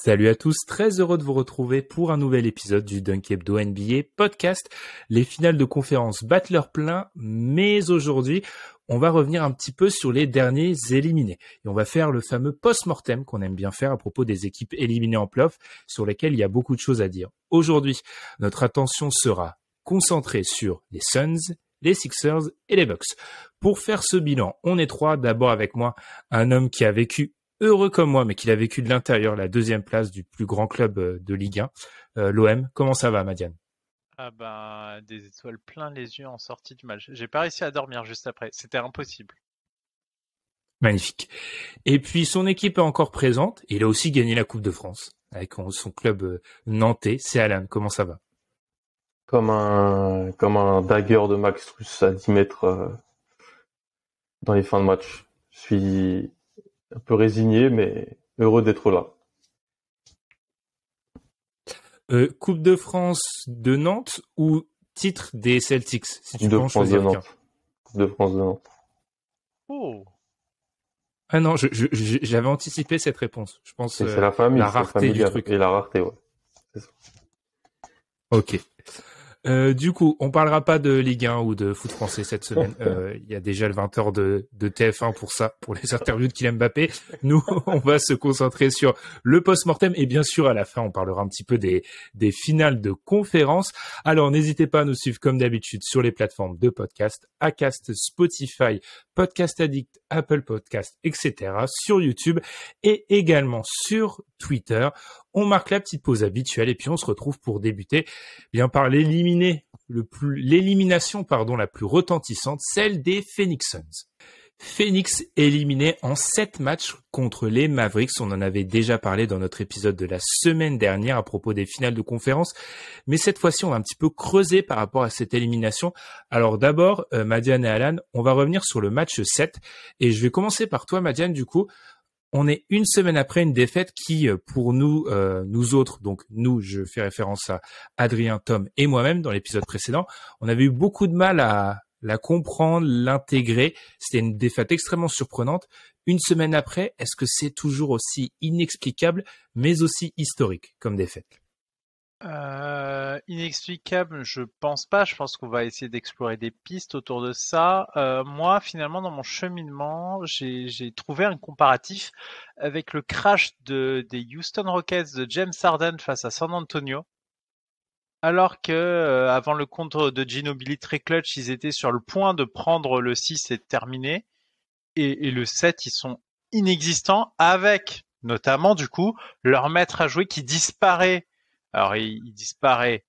Salut à tous, très heureux de vous retrouver pour un nouvel épisode du Dunk Hebdo NBA podcast. Les finales de conférence battent leur plein, mais aujourd'hui, on va revenir un petit peu sur les derniers éliminés. Et on va faire le fameux post-mortem qu'on aime bien faire à propos des équipes éliminées en play-off, sur lesquelles il y a beaucoup de choses à dire. Aujourd'hui, notre attention sera concentrée sur les Suns, les Sixers et les Bucks. Pour faire ce bilan, on est trois. D'abord avec moi, un homme qui a vécu heureux comme moi, mais qu'il a vécu de l'intérieur, la deuxième place du plus grand club de Ligue 1, l'OM. Comment ça va, Madiane? Ah ben, des étoiles plein les yeux en sortie du match. J'ai pas réussi à dormir juste après. C'était impossible. Magnifique. Et puis, son équipe est encore présente. Il a aussi gagné la Coupe de France avec son club nantais. C'est Alan. Comment ça va? Comme un dagger de Max Strus à 10 mètres dans les fins de match. Je suis un peu résigné, mais heureux d'être là. Coupe de France de Nantes ou titre des Celtics, si tu Coupe de peux en France de choisir qu'un. Nantes. Coupe de France de Nantes. Oh, Ah non, j'avais anticipé cette réponse. Je pense Et c'est la famille, la c'est rareté du familial. truc. Et la rareté, ouais. C'est ça. Ok. Du coup, on parlera pas de Ligue 1 ou de foot français cette semaine. Il y a déjà le 20h de TF1 pour ça, pour les interviews de Kylian Mbappé. Nous, on va se concentrer sur le post-mortem et bien sûr, à la fin, on parlera un petit peu des finales de conférence. Alors, n'hésitez pas à nous suivre comme d'habitude sur les plateformes de podcast, Acast, Spotify, Podcast Addict, Apple Podcast, etc. sur YouTube et également sur Twitter. On marque la petite pause habituelle et puis on se retrouve pour débuter bien par l'élimination la plus retentissante, celle des Phoenix Suns. Phoenix éliminé en 7 matchs contre les Mavericks. On en avait déjà parlé dans notre épisode de la semaine dernière à propos des finales de conférence. Mais cette fois-ci, on va un petit peu creuser par rapport à cette élimination. Alors d'abord, Madiane et Alan, on va revenir sur le match 7. Et je vais commencer par toi, Madiane, du coup. On est une semaine après une défaite qui, pour nous, nous autres, donc nous, je fais référence à Adrien, Tom et moi-même dans l'épisode précédent, on avait eu beaucoup de mal à la comprendre, l'intégrer. C'était une défaite extrêmement surprenante. Une semaine après, est-ce que c'est toujours aussi inexplicable, mais aussi historique comme défaite? inexplicable, je pense pas. Je pense qu'on va essayer d'explorer des pistes autour de ça. Moi, finalement, dans mon cheminement, j'ai trouvé un comparatif avec le crash des Houston Rockets de James Harden face à San Antonio. Alors que avant le contre de Ginobili très clutch, ils étaient sur le point de prendre le 6 et de terminer. Et le 7, ils sont inexistants avec notamment du coup leur maître à jouer qui disparaît. Alors il disparaît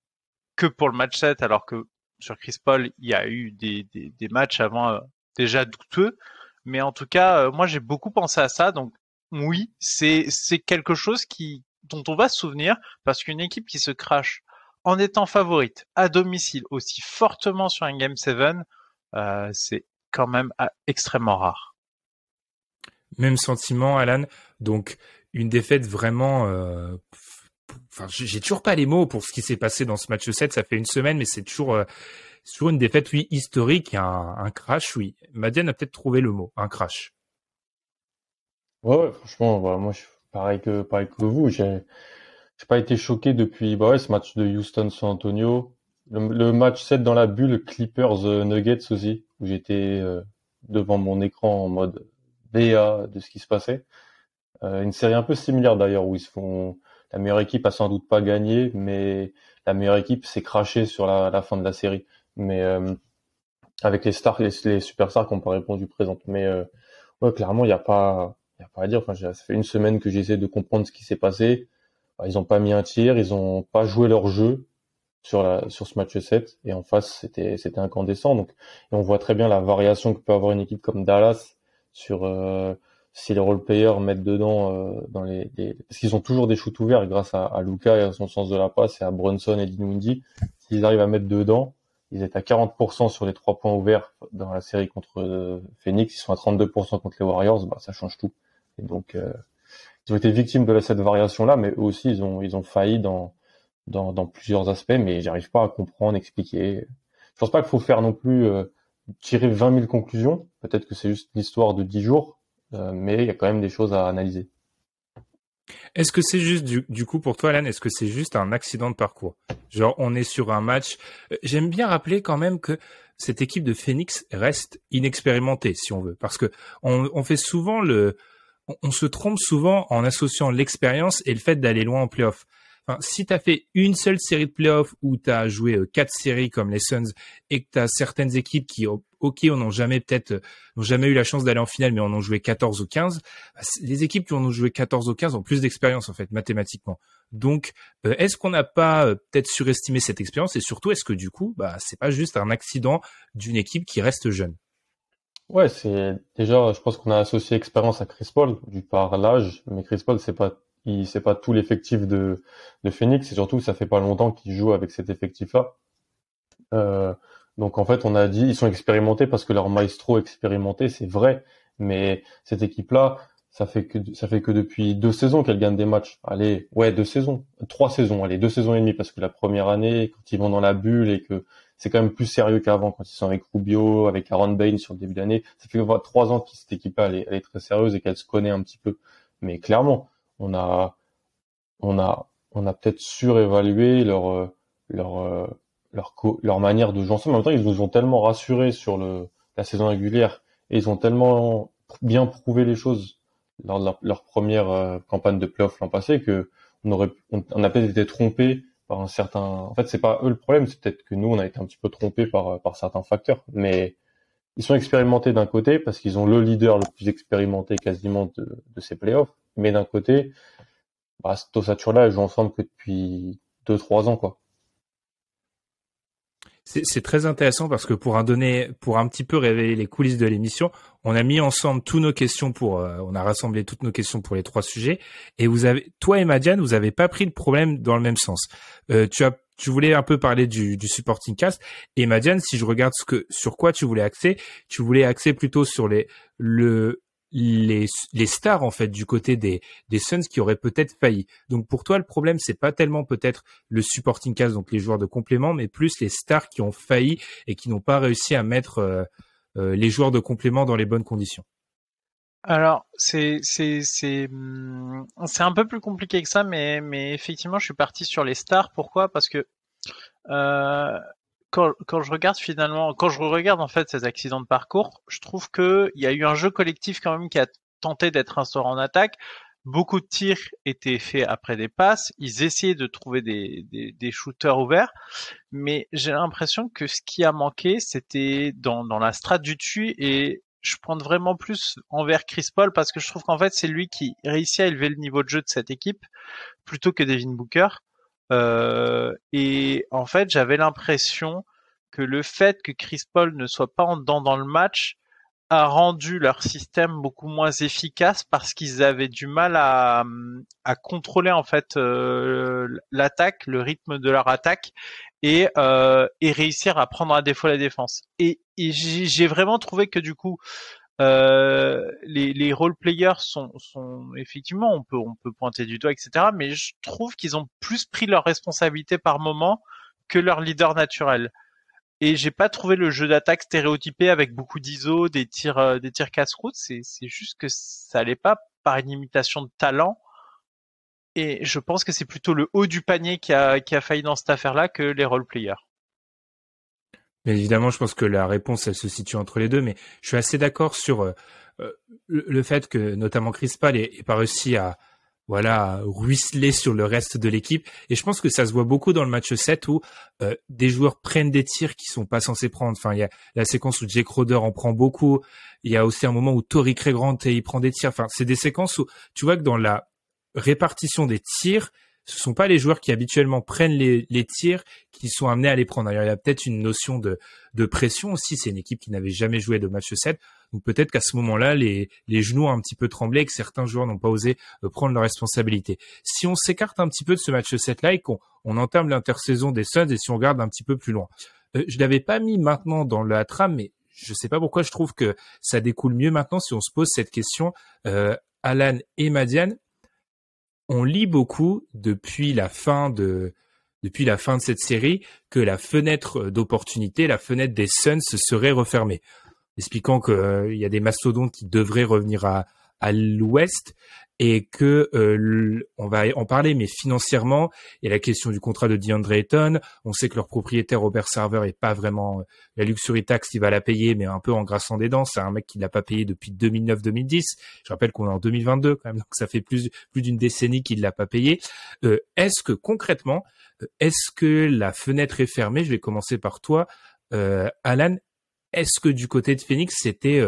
que pour le match 7 alors que sur Chris Paul, il y a eu des matchs avant déjà douteux. Mais en tout cas, moi j'ai beaucoup pensé à ça. Donc oui, c'est quelque chose dont on va se souvenir parce qu'une équipe qui se crache en étant favorite à domicile aussi fortement sur un Game 7, c'est quand même extrêmement rare. Même sentiment, Alan. Donc, une défaite vraiment... j'ai toujours pas les mots pour ce qui s'est passé dans ce match 7. Ça fait une semaine, mais c'est toujours une défaite, oui, historique. Un crash, oui. Madiane a peut-être trouvé le mot, un crash. Ouais, franchement, voilà, moi, je suis pareil que vous. J'ai pas été choqué depuis, ce match de Houston-San Antonio. Le match 7 dans la bulle, Clippers-Nuggets aussi, où j'étais devant mon écran en mode BA de ce qui se passait. Une série un peu similaire d'ailleurs, où la meilleure équipe a sans doute pas gagné, mais la meilleure équipe s'est crachée sur la fin de la série. Mais avec les stars, les superstars qui n'ont pas répondu présentes. Mais ouais, clairement, il y a pas à dire. Enfin, ça fait une semaine que j'essaie de comprendre ce qui s'est passé. Ils ont pas mis un tir, ils ont pas joué leur jeu sur ce match 7, et en face c'était incandescent. Donc, et on voit très bien la variation que peut avoir une équipe comme Dallas sur si les role players mettent dedans parce qu'ils ont toujours des shoots ouverts grâce à Luka et à son sens de la passe et à Brunson et Dinwiddie. S'ils arrivent à mettre dedans, ils étaient à 40% sur les 3 points ouverts dans la série contre Phoenix, ils sont à 32% contre les Warriors, ça change tout. Et donc ils ont été victimes de cette variation-là, mais eux aussi ils ont failli dans plusieurs aspects, mais j'arrive pas à comprendre, expliquer. Je pense pas qu'il faut faire non plus tirer 20 000 conclusions. Peut-être que c'est juste l'histoire de 10 jours, mais il y a quand même des choses à analyser. Est-ce que c'est juste du coup pour toi, Alan, est-ce que c'est juste un accident de parcours? Genre, on est sur un match. J'aime bien rappeler quand même que cette équipe de Phoenix reste inexpérimentée, si on veut, parce que on fait souvent on se trompe souvent en associant l'expérience et le fait d'aller loin en playoff. Enfin, si t'as fait une seule série de playoffs où t'as joué 4 séries comme les Suns et que t'as certaines équipes qui, ok, n'ont jamais eu la chance d'aller en finale, mais en ont joué 14 ou 15, les équipes qui en ont joué 14 ou 15 ont plus d'expérience, en fait, mathématiquement. Donc, est-ce qu'on n'a pas peut-être surestimé cette expérience et surtout, est-ce que du coup, c'est pas juste un accident d'une équipe qui reste jeune? Ouais, je pense qu'on a associé expérience à Chris Paul, du par l'âge, mais Chris Paul, c'est pas tout l'effectif de Phoenix, et surtout, ça fait pas longtemps qu'il joue avec cet effectif-là. Euh, donc en fait, on a dit ils sont expérimentés parce que leur maestro expérimenté, c'est vrai, mais cette équipe-là, ça fait que depuis 2 saisons qu'elle gagne des matchs. Allez, ouais, 2 saisons, 3 saisons, allez, 2 saisons et demie parce que la première année, quand ils vont dans la bulle et que c'est quand même plus sérieux qu'avant quand ils sont avec Rubio, avec Aaron Baines sur le début d'année, ça fait 3 ans que cette équipe-là elle est très sérieuse et qu'elle se connaît un petit peu. Mais clairement, on a on a peut-être surévalué leur manière de jouer ensemble. En même temps, ils nous ont tellement rassurés sur la saison régulière et ils ont tellement bien prouvé les choses lors de leur première campagne de playoff l'an passé que on a peut-être été trompé par un certain. En fait, c'est pas eux le problème, c'est peut-être que nous on a été un petit peu trompé par certains facteurs. Mais ils sont expérimentés d'un côté parce qu'ils ont le leader le plus expérimenté quasiment de ces playoffs, mais d'un côté, cette ossature-là, ils jouent ensemble que depuis 2-3 ans, quoi. C'est très intéressant parce que pour un petit peu révéler les coulisses de l'émission, on a mis ensemble toutes nos questions on a rassemblé toutes nos questions pour les 3 sujets et toi et Madiane, vous avez pas pris le problème dans le même sens. Tu voulais un peu parler du supporting cast et Madiane, si je regarde sur quoi tu voulais axer plutôt sur les stars en fait du côté des Suns qui auraient peut-être failli. Donc pour toi le problème c'est pas tellement peut-être le supporting cast donc les joueurs de complément mais plus les stars qui ont failli et qui n'ont pas réussi à mettre les joueurs de complément dans les bonnes conditions. Alors c'est un peu plus compliqué que ça mais effectivement je suis parti sur les stars. Pourquoi? Parce que quand je regarde en fait ces accidents de parcours, je trouve que il y a eu un jeu collectif quand même qui a tenté d'être instauré en attaque. Beaucoup de tirs étaient faits après des passes. Ils essayaient de trouver des shooters ouverts, mais j'ai l'impression que ce qui a manqué, c'était dans la strate du dessus. Et je pointe vraiment plus envers Chris Paul parce que je trouve qu'en fait c'est lui qui réussit à élever le niveau de jeu de cette équipe plutôt que Devin Booker. Et en fait, j'avais l'impression que le fait que Chris Paul ne soit pas en dedans dans le match a rendu leur système beaucoup moins efficace parce qu'ils avaient du mal à contrôler en fait l'attaque, le rythme de leur attaque et réussir à prendre à défaut la défense. Et j'ai vraiment trouvé que du coup les role players sont effectivement on peut pointer du doigt etc. Mais je trouve qu'ils ont plus pris leurs responsabilités par moment que leur leader naturel. Et j'ai pas trouvé le jeu d'attaque stéréotypé avec beaucoup d'ISO, des tirs casse-croûte. C'est juste que ça allait pas par une imitation de talent. Et je pense que c'est plutôt le haut du panier qui a failli dans cette affaire-là que les role players. Mais évidemment, je pense que la réponse, elle se situe entre les deux, mais je suis assez d'accord sur le fait que notamment Chris Paul ait pas réussi à ruisseler sur le reste de l'équipe. Et je pense que ça se voit beaucoup dans le match 7 où des joueurs prennent des tirs qui sont pas censés prendre. Enfin, il y a la séquence où Jake Crowder en prend beaucoup. Il y a aussi un moment où Torrey Craig Grant il prend des tirs. Enfin, c'est des séquences où tu vois que dans la répartition des tirs, ce sont pas les joueurs qui habituellement prennent les tirs qui sont amenés à les prendre. Alors, il y a peut-être une notion de pression aussi. C'est une équipe qui n'avait jamais joué de match 7. Donc peut-être qu'à ce moment-là, les genoux ont un petit peu tremblé et que certains joueurs n'ont pas osé prendre leurs responsabilités. Si on s'écarte un petit peu de ce match 7-là et qu'on entame l'intersaison des Suns et si on regarde un petit peu plus loin. Je l'avais pas mis maintenant dans la trame, mais je sais pas pourquoi je trouve que ça découle mieux maintenant si on se pose cette question. Alan et Madiane, on lit beaucoup depuis la fin de cette série que la fenêtre d'opportunité, la fenêtre des Suns serait refermée, expliquant qu'il y a des mastodontes qui devraient revenir à l'ouest. et que on va en parler, mais financièrement, il y a la question du contrat de DeAndre Ayton. On sait que leur propriétaire Robert Sarver est pas vraiment la luxury tax, il va la payer, mais un peu en grinçant des dents. C'est un mec qui l'a pas payé depuis 2009-2010. Je rappelle qu'on est en 2022 quand même, donc ça fait plus d'une décennie qu'il l'a pas payé. Est-ce que concrètement, est-ce que la fenêtre est fermée? Je vais commencer par toi, Alan. Est-ce que du côté de Phoenix, c'était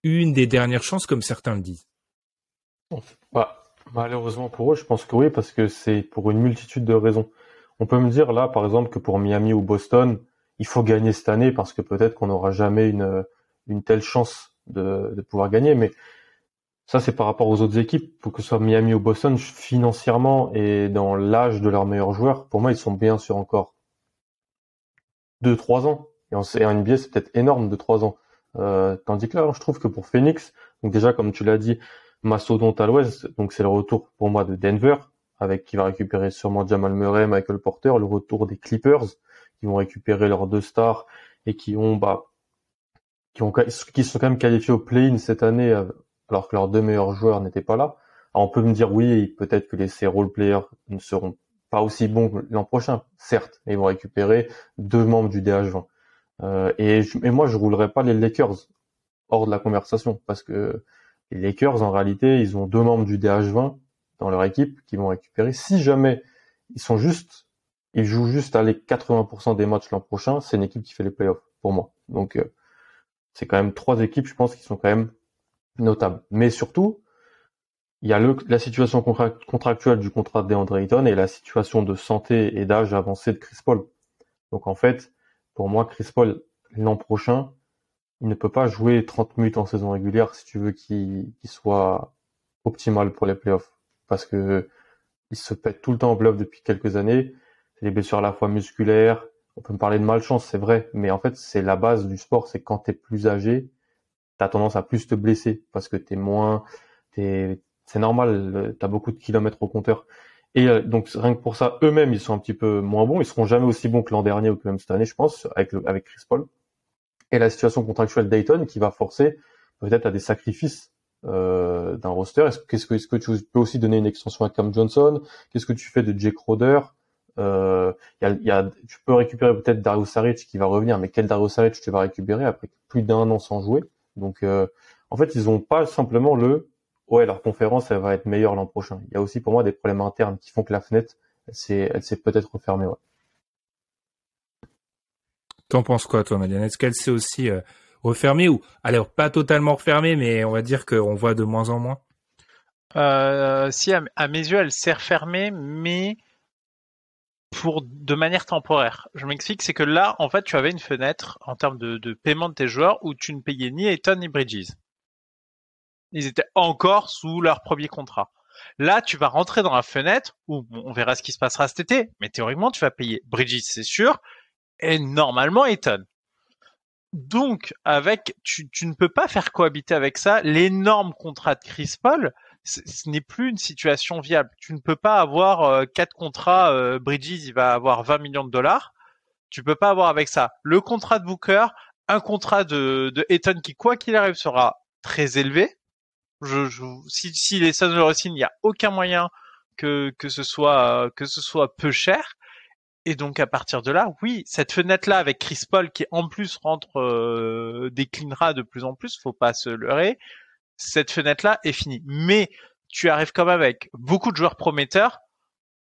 une des dernières chances, comme certains le disent? Bah, malheureusement pour eux, je pense que oui, parce que c'est pour une multitude de raisons. On peut me dire là, par exemple, que pour Miami ou Boston, il faut gagner cette année parce que peut-être qu'on n'aura jamais une telle chance de pouvoir gagner. Mais ça, c'est par rapport aux autres équipes. Pour que ce soit Miami ou Boston, financièrement et dans l'âge de leurs meilleurs joueurs, pour moi, ils sont bien sur encore 2-3 ans. Et en NBA, c'est peut-être énorme de 3 ans. Tandis que là, je trouve que pour Phoenix, donc déjà, comme tu l'as dit, mastodonte à l'ouest, donc c'est le retour pour moi de Denver, avec qui va récupérer sûrement Jamal Murray, Michael Porter, le retour des Clippers, qui vont récupérer leurs 2 stars et qui sont quand même qualifiés au play-in cette année, alors que leurs 2 meilleurs joueurs n'étaient pas là. Alors on peut me dire oui, peut-être que ces role-players ne seront pas aussi bons l'an prochain, certes, mais ils vont récupérer 2 membres du DH20. Et moi, je roulerais pas les Lakers hors de la conversation, parce que les Lakers, en réalité, ils ont 2 membres du DH20 dans leur équipe qui vont récupérer. Si jamais ils jouent juste à les 80% des matchs l'an prochain, c'est une équipe qui fait les playoffs, pour moi. Donc, c'est quand même 3 équipes, je pense, qui sont quand même notables. Mais surtout, il y a la situation contractuelle du contrat de DeAndre Ayton et la situation de santé et d'âge avancé de Chris Paul. Donc, en fait, pour moi, Chris Paul, l'an prochain, il ne peut pas jouer 30 minutes en saison régulière si tu veux qu'il soit optimal pour les playoffs. Parce que il se pète tout le temps en bluff depuis quelques années. C'est des blessures à la fois musculaires. On peut me parler de malchance, c'est vrai. Mais en fait, c'est la base du sport. C'est quand t'es plus âgé, t'as tendance à plus te blesser. Parce que c'est normal. T'as beaucoup de kilomètres au compteur. Et donc, rien que pour ça, eux-mêmes, ils sont un petit peu moins bons. Ils seront jamais aussi bons que l'an dernier ou que même cette année, je pense, avec Chris Paul. Et la situation contractuelle d'Ayton qui va forcer peut-être à des sacrifices d'un roster. Est-ce que tu peux aussi donner une extension à Cam Johnson? Qu'est-ce que tu fais de Jake Crowder? Tu peux récupérer peut-être Dario Saric qui va revenir, mais quel Dario Saric tu vas récupérer après plus d'1 an sans jouer? Donc en fait, ils ont pas simplement leur conférence elle va être meilleure l'an prochain. Il y a aussi pour moi des problèmes internes qui font que la fenêtre elle s'est peut-être refermée. Ouais. T'en penses quoi, toi, Madiane? Est-ce qu'elle s'est aussi refermée ou alors pas totalement refermée, mais on va dire qu'on voit de moins en moins? Si à mes yeux, elle s'est refermée, mais de manière temporaire. Je m'explique, c'est que là, en fait, tu avais une fenêtre en termes de paiement de tes joueurs où tu ne payais ni Ayton ni Bridges. Ils étaient encore sous leur premier contrat. Là, tu vas rentrer dans la fenêtre où on verra ce qui se passera cet été, mais théoriquement, tu vas payer Bridges, c'est sûr, et normalement Ayton. Donc, tu ne peux pas faire cohabiter avec ça l'énorme contrat de Chris Paul. Ce n'est plus une situation viable. Tu ne peux pas avoir 4 contrats. Bridges, il va avoir 20 millions de dollars. Tu peux pas avoir avec ça le contrat de Booker, un contrat de Ayton qui, quoi qu'il arrive, sera très élevé. Si les Suns le re-signent, il n'y a aucun moyen que ce soit peu cher. Et donc à partir de là, oui, cette fenêtre-là avec Chris Paul qui en plus déclinera de plus en plus, faut pas se leurrer. Cette fenêtre-là est finie. Mais tu arrives quand même avec beaucoup de joueurs prometteurs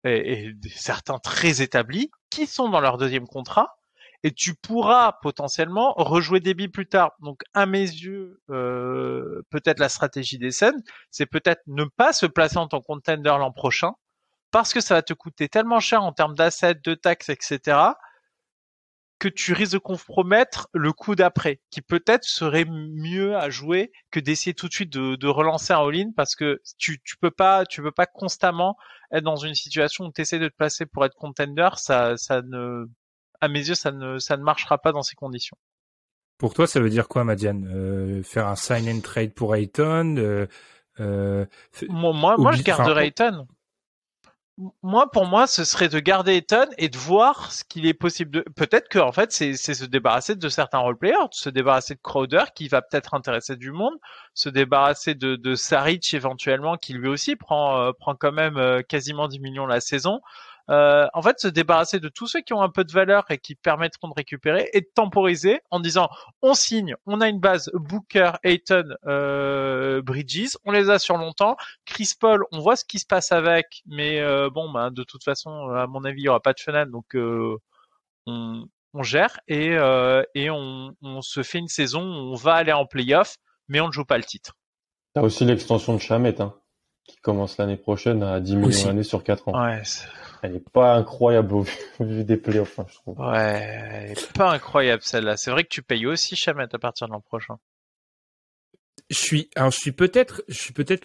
et certains très établis qui sont dans leur deuxième contrat. Et tu pourras potentiellement rejouer des billes plus tard. Donc, à mes yeux, peut-être la stratégie des Suns, c'est peut-être ne pas se placer en tant que contender l'an prochain, parce que ça va te coûter tellement cher en termes d'assets, de taxes, etc., que tu risques de compromettre le coup d'après, qui peut-être serait mieux à jouer que d'essayer tout de suite de relancer un all-in, parce que tu peux pas constamment être dans une situation où tu essaies de te placer pour être contender, à mes yeux, ça ne marchera pas dans ces conditions. Pour toi, ça veut dire quoi, Madiane? Faire un sign and trade pour Ayton? Moi, je garderais Ayton. Moi, pour moi, ce serait de garder Ayton et de voir ce qu'il est possible de. Peut-être que en fait, c'est se débarrasser de certains role-players, se débarrasser de Crowder qui va peut-être intéresser du monde, se débarrasser de Saric éventuellement qui lui aussi prend quand même quasiment 10 millions la saison. En fait, se débarrasser de tous ceux qui ont un peu de valeur et qui permettront de récupérer et de temporiser en disant on signe, on a une base Booker, Ayton, Bridges, on les a sur longtemps. Chris Paul, on voit ce qui se passe avec, mais de toute façon, à mon avis, il y aura pas de fenêtre, donc on gère et on se fait une saison où on va aller en playoff, mais on ne joue pas le titre. T'as aussi l'extension de Shamet, hein, qui commence l'année prochaine à 10 millions l'année sur 4 ans. Ouais. Elle est pas incroyable au vu des playoffs, hein, je trouve. Ouais, elle est pas incroyable celle-là. C'est vrai que tu payes aussi Shamet à partir de l'an prochain. Je suis peut-être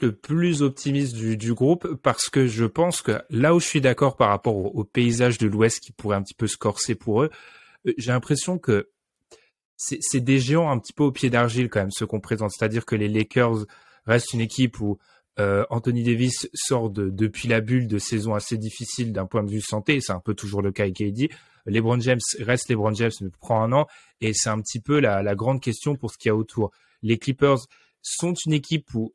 le plus optimiste du groupe parce que je pense que là où je suis d'accord par rapport au paysage de l'Ouest qui pourrait un petit peu se corser pour eux, j'ai l'impression que c'est des géants un petit peu au pied d'argile quand même ceux qu'on présente. C'est-à-dire que les Lakers restent une équipe où Anthony Davis sort depuis la bulle de saison assez difficile d'un point de vue santé. C'est un peu toujours le cas avec KD. LeBron James reste LeBron James, mais prend un an et c'est un petit peu la grande question pour ce qu'il y a autour. Les Clippers sont une équipe où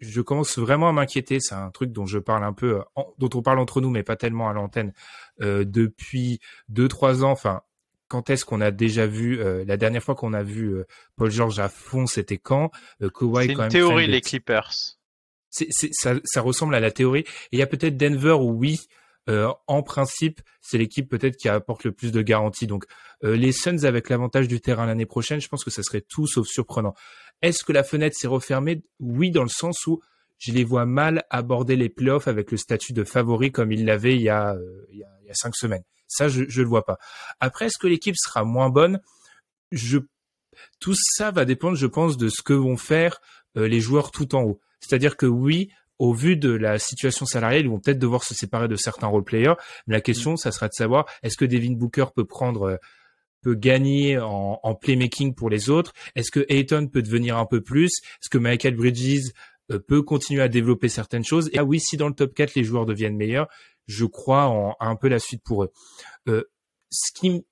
je commence vraiment à m'inquiéter. C'est un truc dont je parle un peu, dont on parle entre nous, mais pas tellement à l'antenne depuis 2-3 ans. Enfin, quand est-ce qu'on a déjà vu la dernière fois qu'on a vu Paul George à fond, c'était quand Kawhi, c'est quand une même théorie, les Clippers. Ça ressemble à la théorie. Et il y a peut-être Denver où oui, en principe, c'est l'équipe peut-être qui apporte le plus de garanties. Donc, les Suns avec l'avantage du terrain l'année prochaine, je pense que ça serait tout sauf surprenant. Est-ce que la fenêtre s'est refermée? Oui, dans le sens où je les vois mal aborder les playoffs avec le statut de favori comme ils l'avaient il y a 5 semaines. Ça, je le vois pas. Après, est-ce que l'équipe sera moins bonne? Tout ça va dépendre, je pense, de ce que vont faire les joueurs tout en haut. C'est-à-dire que oui, au vu de la situation salariale, ils vont peut-être devoir se séparer de certains role-players. Mais la question, ça sera de savoir, est-ce que Devin Booker peut gagner en playmaking pour les autres? Est-ce que Ayton peut devenir un peu plus? Est-ce que Michael Bridges peut continuer à développer certaines choses? Et oui, si dans le top 4, les joueurs deviennent meilleurs, je crois à un peu la suite pour eux. Ce qui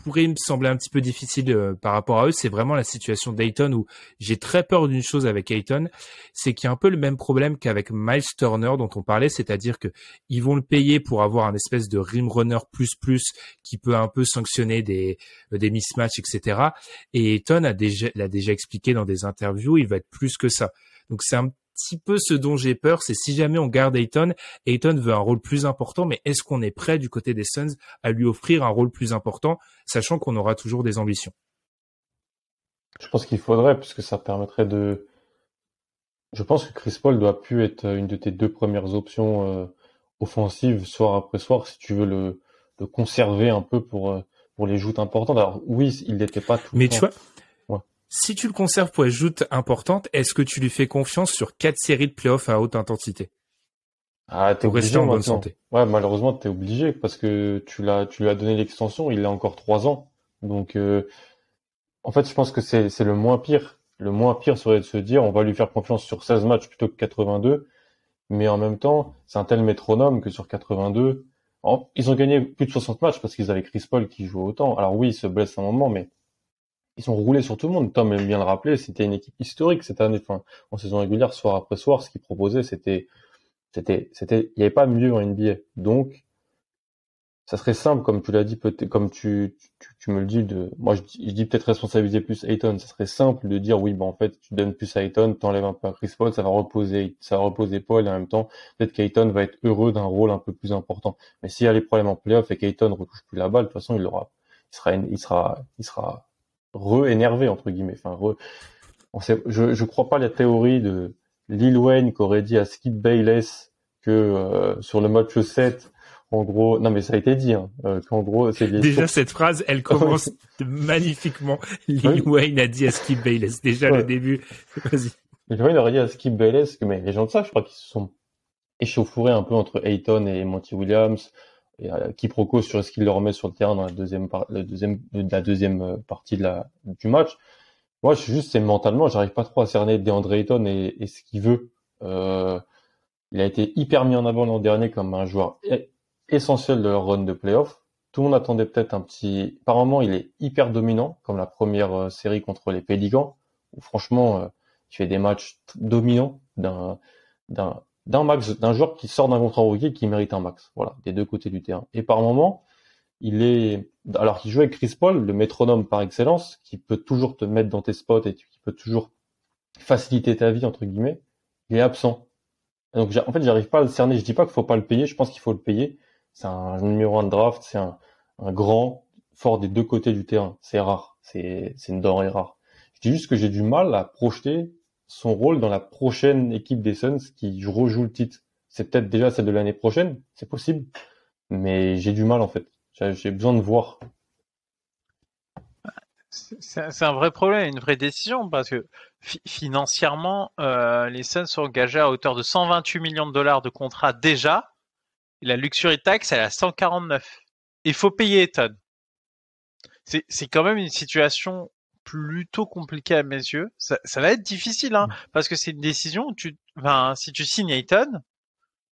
pourrait me sembler un petit peu difficile par rapport à eux, c'est vraiment la situation d'Ayton où j'ai très peur d'une chose avec Ayton, c'est qu'il y a un peu le même problème qu'avec Miles Turner dont on parlait, c'est-à-dire que ils vont le payer pour avoir un espèce de rim runner plus qui peut un peu sanctionner des mismatchs, etc. Et Ayton l'a déjà expliqué dans des interviews, il va être plus que ça. Donc c'est un petit peu ce dont j'ai peur, c'est si jamais on garde Ayton veut un rôle plus important, mais est-ce qu'on est prêt du côté des Suns à lui offrir un rôle plus important, sachant qu'on aura toujours des ambitions? Je pense qu'il faudrait, puisque ça permettrait de... Je pense que Chris Paul doit plus être une de tes deux premières options offensives soir après soir, si tu veux le conserver un peu pour les joutes importantes. Alors oui, il n'était pas tout le temps. Mais tu vois, si tu le conserves pour les joutes importantes, est-ce que tu lui fais confiance sur 4 séries de playoffs à haute intensité? Ah, t'es pour obligé rester en bonne maintenant. santé. Ouais, malheureusement, t'es obligé parce que tu lui as donné l'extension, il a encore 3 ans. Donc, en fait, je pense que c'est le moins pire. Le moins pire serait de se dire, on va lui faire confiance sur 16 matchs plutôt que 82. Mais en même temps, c'est un tel métronome que sur 82, ils ont gagné plus de 60 matchs parce qu'ils avaient Chris Paul qui jouait autant. Alors oui, il se blesse un moment, mais ils ont roulé sur tout le monde. Tom aime bien le rappeler, c'était une équipe historique cette année, enfin, en saison régulière, soir après soir, ce qu'ils proposaient, il n'y avait pas mieux en NBA. Donc, ça serait simple, comme tu l'as dit, comme tu me le dis, moi je dis peut-être responsabiliser plus Ayton. Ça serait simple de dire oui, en fait, tu donnes plus à Ayton, t'enlèves un peu à Chris Paul, ça va reposer Paul, et en même temps, peut-être qu'Ayton va être heureux d'un rôle un peu plus important. Mais s'il y a les problèmes en playoff et qu'Ayton retouche plus la balle, de toute façon, il sera re-énervé, entre guillemets. Enfin, je crois pas à la théorie de Lil Wayne qui aurait dit à Skip Bayless que sur le match 7, en gros, non mais ça a été dit, qu'en gros c'est déjà cette phrase, elle commence magnifiquement. Lil Wayne a dit à Skip Bayless déjà le début. Vas-y. Lil Wayne aurait dit à Skip Bayless que mais les gens de ça, je crois qu'ils se sont échauffourés un peu entre Ayton et Monty Williams, et quiproquo sur ce qu'il leur met sur le terrain dans la deuxième partie du match. Moi, c'est mentalement, j'arrive pas trop à cerner DeAndre Ayton et ce qu'il veut. Il a été hyper mis en avant l'an dernier comme un joueur essentiel de leur run de playoff. Tout le monde attendait peut-être un petit... Par moment, il est hyper dominant, comme la première série contre les Pélicans, où franchement, il fait des matchs dominants d'un max, d'un joueur qui sort d'un contrat rookie et qui mérite un max. Voilà, des deux côtés du terrain. Et par moment, alors qu'il joue avec Chris Paul, le métronome par excellence, qui peut toujours te mettre dans tes spots et qui peut toujours faciliter ta vie, entre guillemets, il est absent. Donc, en fait, j'arrive pas à le cerner. Je dis pas qu'il faut pas le payer. Je pense qu'il faut le payer. C'est un numéro 1 de draft. C'est un grand fort des deux côtés du terrain. C'est rare. C'est une denrée rare. Je dis juste que j'ai du mal à projeter son rôle dans la prochaine équipe des Suns qui rejoue le titre. C'est peut-être déjà celle de l'année prochaine. C'est possible. Mais j'ai du mal, en fait. J'ai besoin de voir. C'est un vrai problème, une vraie décision, parce que financièrement, les Suns sont engagés à hauteur de 128 millions de dollars de contrat déjà, et la luxury tax, elle est à 149. Il faut payer Ayton. C'est quand même une situation plutôt compliquée à mes yeux. Ça va être difficile, hein, parce que c'est une décision où si tu signes Ayton,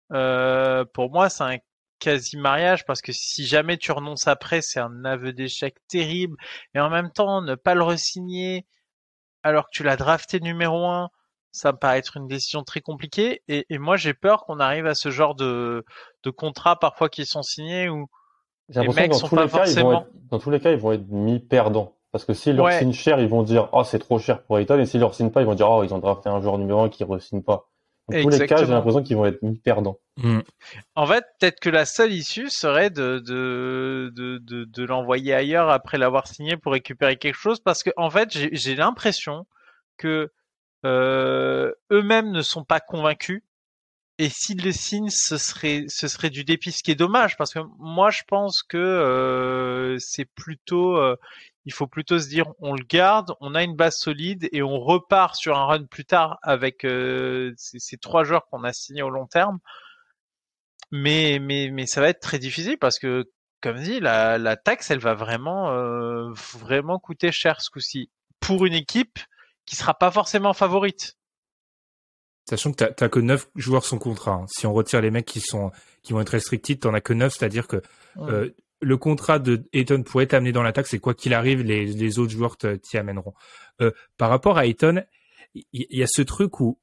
pour moi, c'est un quasi-mariage, parce que si jamais tu renonces après, c'est un aveu d'échec terrible. Et en même temps, ne pas le re-signer alors que tu l'as drafté numéro 1, ça me paraît être une décision très compliquée. Et moi, j'ai peur qu'on arrive à ce genre de contrats parfois qui sont signés où les mecs sont pas forcément... Dans tous les cas, ils vont être mi-perdants. Parce que s'ils leur signent cher, ils vont dire « Oh, c'est trop cher pour Ayton », et s'ils leur signent pas, ils vont dire « Oh, ils ont drafté un joueur numéro 1 qui re-signe pas ». Dans tous les cas, j'ai l'impression qu'ils vont être mi-perdants. En fait, peut-être que la seule issue serait de l'envoyer ailleurs après l'avoir signé pour récupérer quelque chose, parce que en fait, j'ai l'impression que eux-mêmes ne sont pas convaincus, et s'ils le signent, ce serait du dépit, ce qui est dommage, parce que moi, je pense que c'est plutôt il faut plutôt se dire, on le garde, on a une base solide et on repart sur un run plus tard avec ces 3 joueurs qu'on a signés au long terme. Mais ça va être très difficile, parce que, comme dit, la taxe, elle va vraiment coûter cher ce coup-ci pour une équipe qui sera pas forcément favorite. Sachant que t'as que 9 joueurs sans contrat. Hein. Si on retire les mecs qui vont être restricted, t'en as que 9, c'est-à-dire que le contrat de Ayton pourrait être amené dans la taxe, et quoi qu'il arrive, les autres joueurs t'y amèneront. Par rapport à Ayton, il y a ce truc où,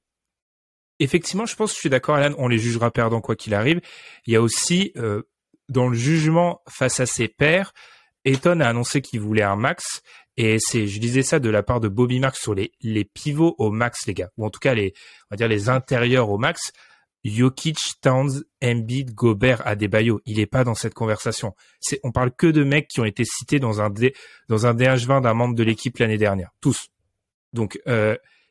effectivement, je pense que je suis d'accord, Alan, on les jugera perdants quoi qu'il arrive. Il y a aussi, dans le jugement face à ses pairs, Ayton a annoncé qu'il voulait un max, et je disais ça de la part de Bobby Marks sur les pivots au max, les gars, ou en tout cas on va dire les intérieurs au max. Jokic, Towns, Embiid, Gobert, Adebayo, il est pas dans cette conversation. On parle que de mecs qui ont été cités dans un DH20 d'un membre de l'équipe l'année dernière, tous. Donc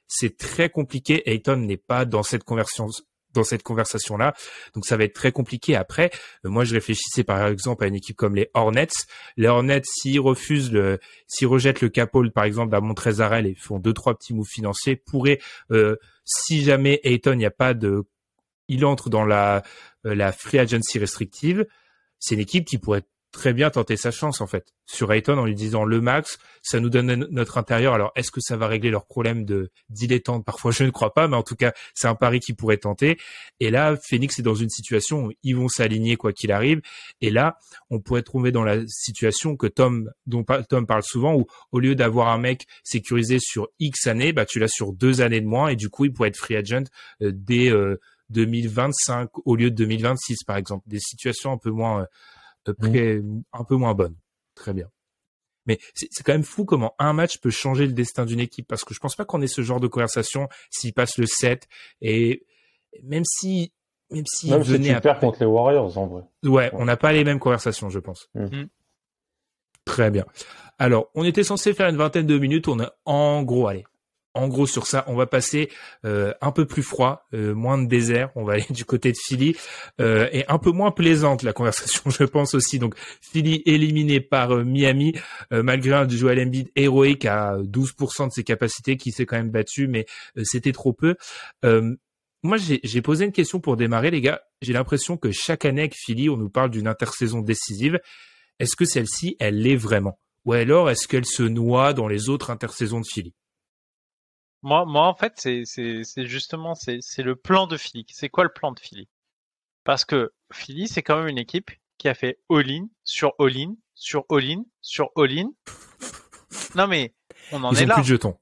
c'est très compliqué. Ayton n'est pas dans cette conversation-là. Donc ça va être très compliqué. Après, moi je réfléchissais par exemple à une équipe comme les Hornets. Les Hornets, s'ils rejettent le cap-hold par exemple d'Amon Trezarel et font 2-3 petits moves financiers, pourraient, si jamais Ayton, il entre dans la free agency restrictive, c'est une équipe qui pourrait très bien tenter sa chance en fait sur Ayton en lui disant le max, ça nous donne notre intérieur. Alors est-ce que ça va régler leur problème de dilettante? Parfois je ne crois pas, mais en tout cas c'est un pari qu'ils pourraient tenter. Et là Phoenix est dans une situation où ils vont s'aligner quoi qu'il arrive, et là on pourrait trouver dans la situation que dont Tom parle souvent, où au lieu d'avoir un mec sécurisé sur X années, tu l'as sur 2 années de moins, et du coup il pourrait être free agent dès 2025 au lieu de 2026 par exemple. Des situations un peu moins un peu moins bonne. Très bien. Mais c'est quand même fou comment un match peut changer le destin d'une équipe, parce que je pense pas qu'on ait ce genre de conversation s'ils passent le 7, et même si tu perds contre les Warriors en vrai. Ouais, on n'a pas les mêmes conversations, je pense. Très bien. Alors, on était censé faire une 20aine de minutes, on a en gros sur ça, on va passer un peu plus froid, moins de désert, on va aller du côté de Philly, et un peu moins plaisante la conversation, je pense aussi. Donc Philly éliminé par Miami, malgré un Joel Embiid héroïque à 12% de ses capacités, qui s'est quand même battu, mais c'était trop peu. Moi, j'ai posé une question pour démarrer, les gars. J'ai l'impression que chaque année avec Philly, on nous parle d'une intersaison décisive. Est-ce que celle-ci, elle l'est vraiment? Ou alors, est-ce qu'elle se noie dans les autres intersaisons de Philly? Moi, en fait, c'est justement, c'est le plan de Philly. C'est quoi le plan de Philly? Parce que Philly, c'est quand même une équipe qui a fait all-in sur all-in sur all-in sur all-in. Non mais, on en Ils est ont plus là. de jetons.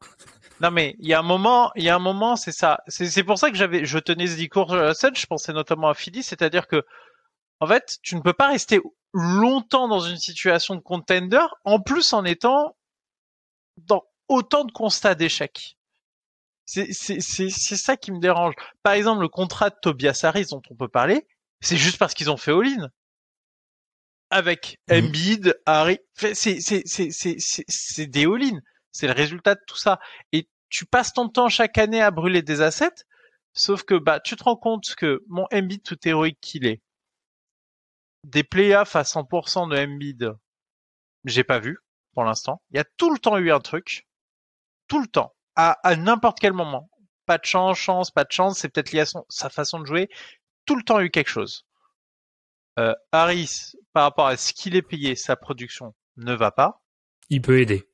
Non mais, il y a un moment, c'est ça. C'est pour ça que je tenais ce discours à Sun, je pensais notamment à Philly, c'est-à-dire que, en fait, tu ne peux pas rester longtemps dans une situation de contender, en plus en étant dans autant de constats d'échecs. C'est ça qui me dérange. Par exemple, le contrat de Tobias Harris dont on peut parler, c'est juste parce qu'ils ont fait all-in. Avec Embiid, Harry, c'est des all-in. C'est le résultat de tout ça. Et tu passes ton temps chaque année à brûler des assets, sauf que, tu te rends compte que mon Embiid, tout héroïque qu'il est, des playoffs à 100% de Embiid, j'ai pas vu, pour l'instant. Il y a tout le temps eu un truc. Tout le temps. À n'importe quel moment. Pas de chance, pas de chance, c'est peut-être lié à sa façon de jouer. Tout le temps eu quelque chose. Harris, par rapport à ce qu'il est payé, sa production ne va pas. Il peut aider.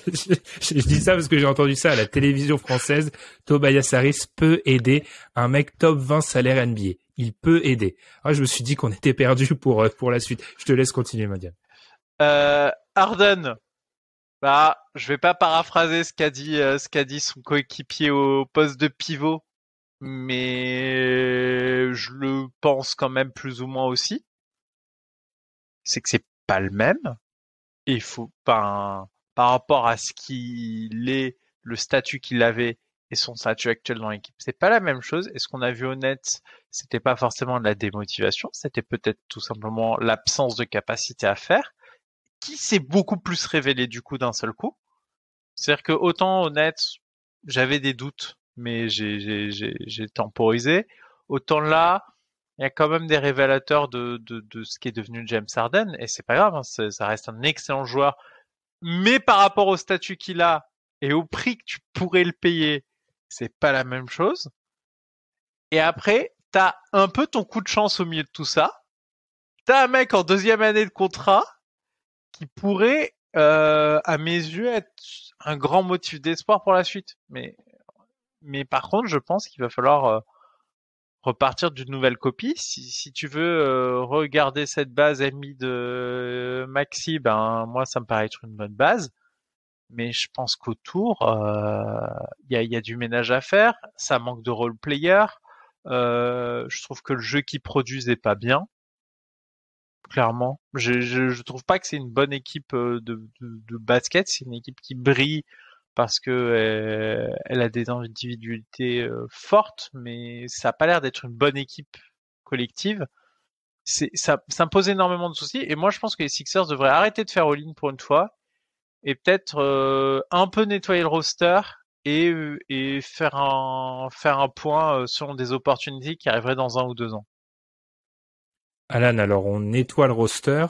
Je dis ça parce que j'ai entendu ça à la télévision française. Tobias Harris peut aider un mec top 20 salaire NBA. Il peut aider. Je me suis dit qu'on était perdu pour la suite. Je te laisse continuer, Madiane. Harden. Je vais pas paraphraser ce qu'a dit son coéquipier au poste de pivot, mais je le pense quand même plus ou moins aussi. C'est que c'est pas le même. Et il faut pas, par rapport à ce qu'il est, le statut qu'il avait et son statut actuel dans l'équipe, c'est pas la même chose. Et ce qu'on a vu au Nets, c'était pas forcément de la démotivation, c'était peut-être tout simplement l'absence de capacité à faire, qui s'est beaucoup plus révélé du coup d'un seul coup. C'est-à-dire que autant au Nets, j'avais des doutes, mais j'ai temporisé. Autant là, il y a quand même des révélateurs de ce qui est devenu James Harden, et c'est pas grave, hein, ça reste un excellent joueur. Mais par rapport au statut qu'il a et au prix que tu pourrais le payer, c'est pas la même chose. Et après, t'as un peu ton coup de chance au milieu de tout ça. T'as un mec en deuxième année de contrat qui pourrait, à mes yeux, être un grand motif d'espoir pour la suite. Mais par contre, je pense qu'il va falloir repartir d'une nouvelle copie. Si tu veux regarder cette base amie de Maxi, moi ça me paraît être une bonne base. Mais je pense qu'autour, il y a du ménage à faire. Ça manque de role player. Je trouve que le jeu qu'ils produisent est pas bien. Clairement, je trouve pas que c'est une bonne équipe de basket. C'est une équipe qui brille parce que elle a des individualités fortes, mais ça a pas l'air d'être une bonne équipe collective. Ça me pose énormément de soucis. Et moi, je pense que les Sixers devraient arrêter de faire all-in pour une fois et peut-être un peu nettoyer le roster et faire un point sur des opportunités qui arriveraient dans 1 ou 2 ans. Alan, alors on nettoie le roster,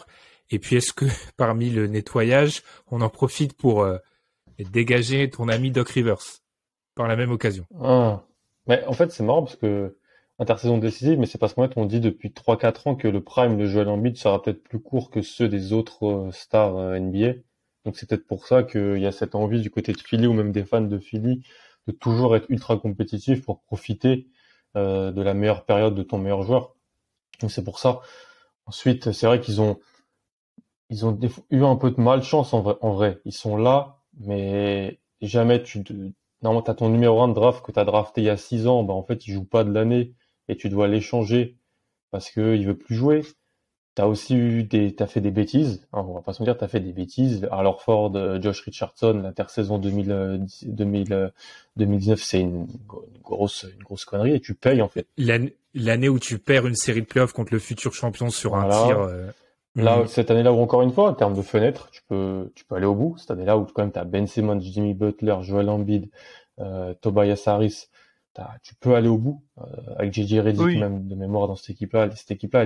et puis est-ce que parmi le nettoyage, on en profite pour dégager ton ami Doc Rivers par la même occasion? Mais en fait, c'est marrant parce que intersaison décisive, mais c'est parce qu'en fait, on dit depuis 3-4 ans que le prime de Joel Embiid sera peut-être plus court que ceux des autres stars NBA. Donc c'est peut-être pour ça qu'il y a cette envie du côté de Philly ou même des fans de Philly de toujours être ultra compétitif pour profiter de la meilleure période de ton meilleur joueur. Donc c'est pour ça. Ensuite, c'est vrai qu'ils ont eu un peu de malchance en vrai. Ils sont là, mais jamais normalement, t'as ton numéro 1 de draft que t'as drafté il y a 6 ans, en fait, il joue pas de l'année et tu dois l'échanger parce que il veut plus jouer. T'as fait des bêtises, hein, on va pas se mentir, t'as fait des bêtises. Al Horford, Josh Richardson, l'intersaison 2019, c'est une grosse connerie et tu payes, en fait. L'année où tu perds une série de playoffs contre le futur champion sur un tir. Là, cette année-là où encore une fois, en termes de fenêtre, tu peux aller au bout. Cette année-là où quand même t'as Ben Simmons, Jimmy Butler, Joel Embiid, Tobias Harris, tu peux aller au bout. Avec JJ Redick même de mémoire dans cette équipe-là. Cette équipe-là,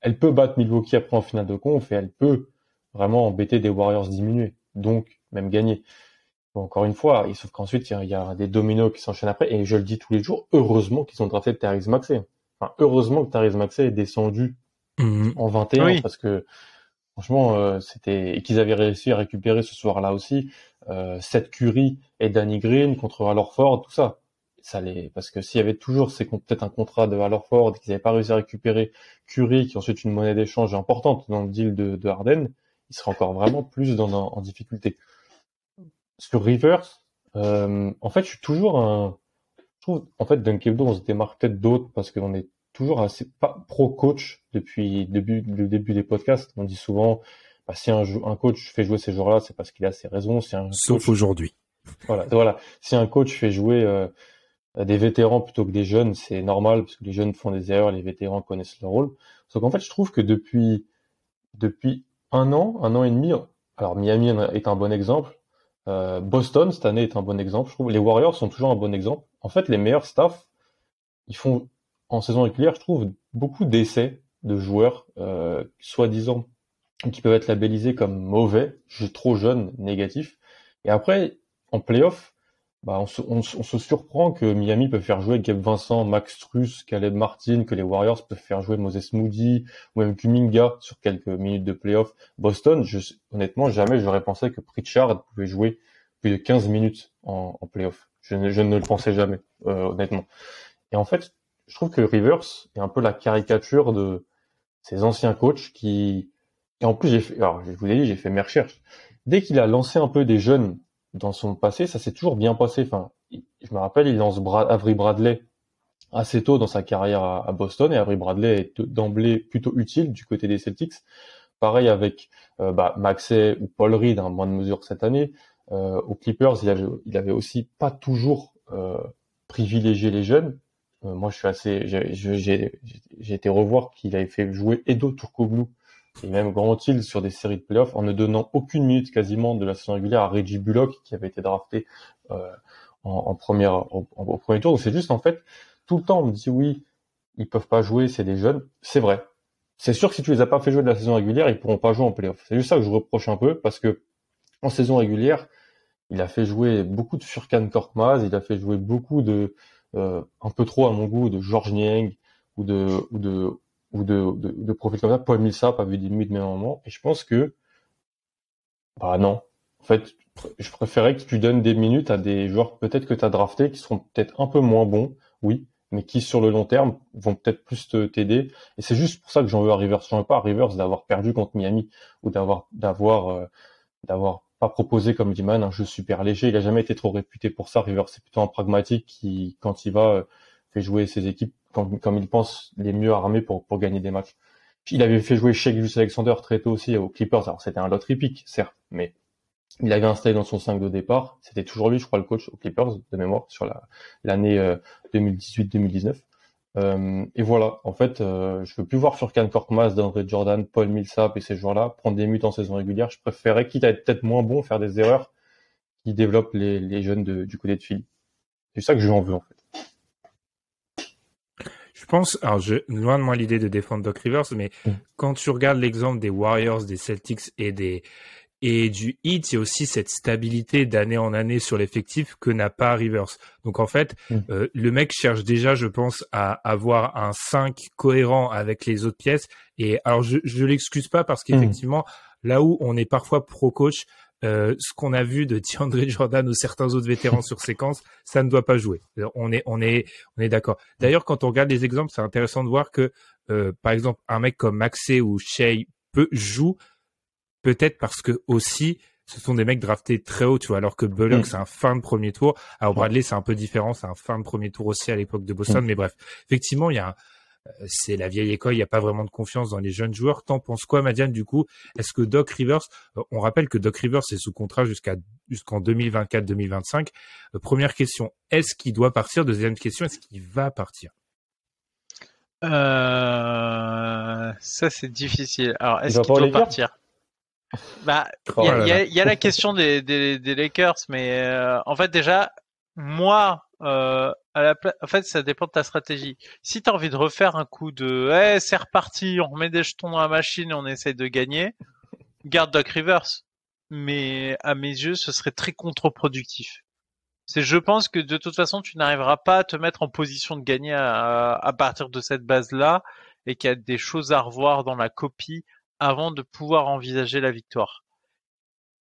elle peut battre Milwaukee après en finale de conf et elle peut vraiment embêter des Warriors diminués. Donc, même gagner. Bon, encore une fois, sauf qu'ensuite, il y a des dominos qui s'enchaînent après. Et je le dis tous les jours, heureusement qu'ils ont drafté Tyrese Maxey. Enfin, heureusement que Tyrese Maxey est descendu en 21 parce que Franchement, et qu'ils avaient réussi à récupérer ce soir-là aussi, Seth Curry et Danny Green contre Al Horford, tout ça. Parce que s'il y avait toujours peut-être un contrat de Al Horford, qu'ils n'avaient pas réussi à récupérer Curry, qui est ensuite une monnaie d'échange importante dans le deal de Harden, il serait encore vraiment plus en difficulté. Sur Rivers, en fait, je trouve, en fait, Dunk Hebdo, on se démarque peut-être d'autres parce qu'on est toujours assez pas pro-coach depuis le début des podcasts. On dit souvent, bah, si un coach fait jouer ces joueurs-là, c'est parce qu'il a ses raisons. Sauf aujourd'hui. Voilà. Si un coach fait jouer des vétérans plutôt que des jeunes, c'est normal parce que les jeunes font des erreurs, les vétérans connaissent leur rôle. Sauf qu'en fait, je trouve que depuis un an et demi, alors Miami est un bon exemple. Boston, cette année, est un bon exemple. Je trouve les Warriors sont toujours un bon exemple. En fait, les meilleurs staffs, ils font, en saison régulière, je trouve, beaucoup d'essais de joueurs, soi-disant, qui peuvent être labellisés comme mauvais, trop jeunes, négatifs. Et après, en playoff, bah, on se surprend que Miami peut faire jouer Gabe Vincent, Max Strus, Caleb Martin, que les Warriors peuvent faire jouer Moses Moody, ou même Kuminga sur quelques minutes de playoff. Boston, honnêtement, jamais j'aurais pensé que Pritchard pouvait jouer plus de 15 minutes en playoff. Je ne le pensais jamais, honnêtement. Et en fait, je trouve que Rivers est un peu la caricature de ces anciens coachs et en plus, alors, je vous ai dit, j'ai fait mes recherches. Dès qu'il a lancé un peu des jeunes dans son passé, ça s'est toujours bien passé. Enfin, je me rappelle, il lance Avery Bradley assez tôt dans sa carrière à Boston, et Avery Bradley est d'emblée plutôt utile du côté des Celtics. Pareil avec Maxey ou Paul Reed, hein, moins de mesure cette année. Aux Clippers, il avait aussi pas toujours privilégié les jeunes. Moi, j'ai été revoir qu'il avait fait jouer Edo Turkoglu et même Grant Hill sur des séries de playoffs en ne donnant aucune minute quasiment de la saison régulière à Reggie Bullock, qui avait été drafté au premier tour. Donc c'est juste, en fait, tout le temps on me dit oui, ils peuvent pas jouer, c'est des jeunes. C'est vrai. C'est sûr que si tu les as pas fait jouer de la saison régulière, ils pourront pas jouer en playoff. C'est juste ça que je reproche un peu, parce que en saison régulière, il a fait jouer beaucoup de Furkan Korkmaz, il a fait jouer beaucoup un peu trop à mon goût, de Georges Niang ou de profils comme ça. Paul Millsap a vu des minutes de même moment, et je pense que bah non. En fait, je préférais que tu donnes des minutes à des joueurs peut-être que tu as draftés, qui seront peut-être un peu moins bons, oui, mais qui sur le long terme vont peut-être plus t'aider. Et c'est juste pour ça que j'en veux à Rivers. J'en veux pas à Rivers d'avoir perdu contre Miami, ou d'avoir pas proposé, comme dit Man, un jeu super léger. Il a jamais été trop réputé pour ça. Rivers, c'est plutôt un pragmatique qui, quand il va, fait jouer ses équipes comme il pense les mieux armés pour gagner des matchs. Il avait fait jouer Shai Gilgeous-Alexander très tôt aussi aux Clippers. Alors c'était un lottery pick, certes, mais il avait installé dans son 5 de départ. C'était toujours lui, je crois, le coach aux Clippers, de mémoire, sur l'année 2018-2019. Et voilà, en fait, je veux plus voir Furkan Korkmaz, DeAndre Jordan, Paul Millsap et ces joueurs-là prendre des minutes en saison régulière. Je préférais, quitte à être peut-être moins bon, faire des erreurs qui développent les jeunes du côté de Philly. C'est ça que je lui en veux, en fait. Je pense, alors loin de moi l'idée de défendre Doc Rivers, mais quand tu regardes l'exemple des Warriors, des Celtics et du Heat, il y a aussi cette stabilité d'année en année sur l'effectif que n'a pas Rivers. Donc en fait, le mec cherche déjà, je pense, à avoir un 5 cohérent avec les autres pièces. Et alors je l'excuse pas, parce qu'effectivement, là où on est parfois pro-coach, ce qu'on a vu de DeAndre Jordan ou certains autres vétérans sur séquence, ça ne doit pas jouer. On est d'accord. D'ailleurs, quand on regarde les exemples, c'est intéressant de voir que, par exemple, un mec comme Maxey ou Shai joue peut-être parce que aussi, ce sont des mecs draftés très haut, tu vois, alors que Bullock, c'est un fin de premier tour. Alors Bradley, c'est un peu différent, c'est un fin de premier tour aussi à l'époque de Boston, mais bref. Effectivement, c'est la vieille école, il n'y a pas vraiment de confiance dans les jeunes joueurs. T'en penses quoi, Madiane, du coup? Est-ce que Doc Rivers, on rappelle que Doc Rivers est sous contrat jusqu'en 2024-2025. Première question, est-ce qu'il doit partir? Deuxième question, est-ce qu'il va partir? Ça, c'est difficile. Alors, est-ce qu'il doit partir? Bah, il y a la question des Lakers, mais en fait, déjà, moi, en fait, ça dépend de ta stratégie. Si t'as envie de refaire un coup de, c'est reparti, on remet des jetons dans la machine et on essaye de gagner, garde Doc Rivers. Mais à mes yeux, ce serait très contre-productif. Je pense que de toute façon, tu n'arriveras pas à te mettre en position de gagner à partir de cette base-là, et qu'il y a des choses à revoir dans la copie avant de pouvoir envisager la victoire.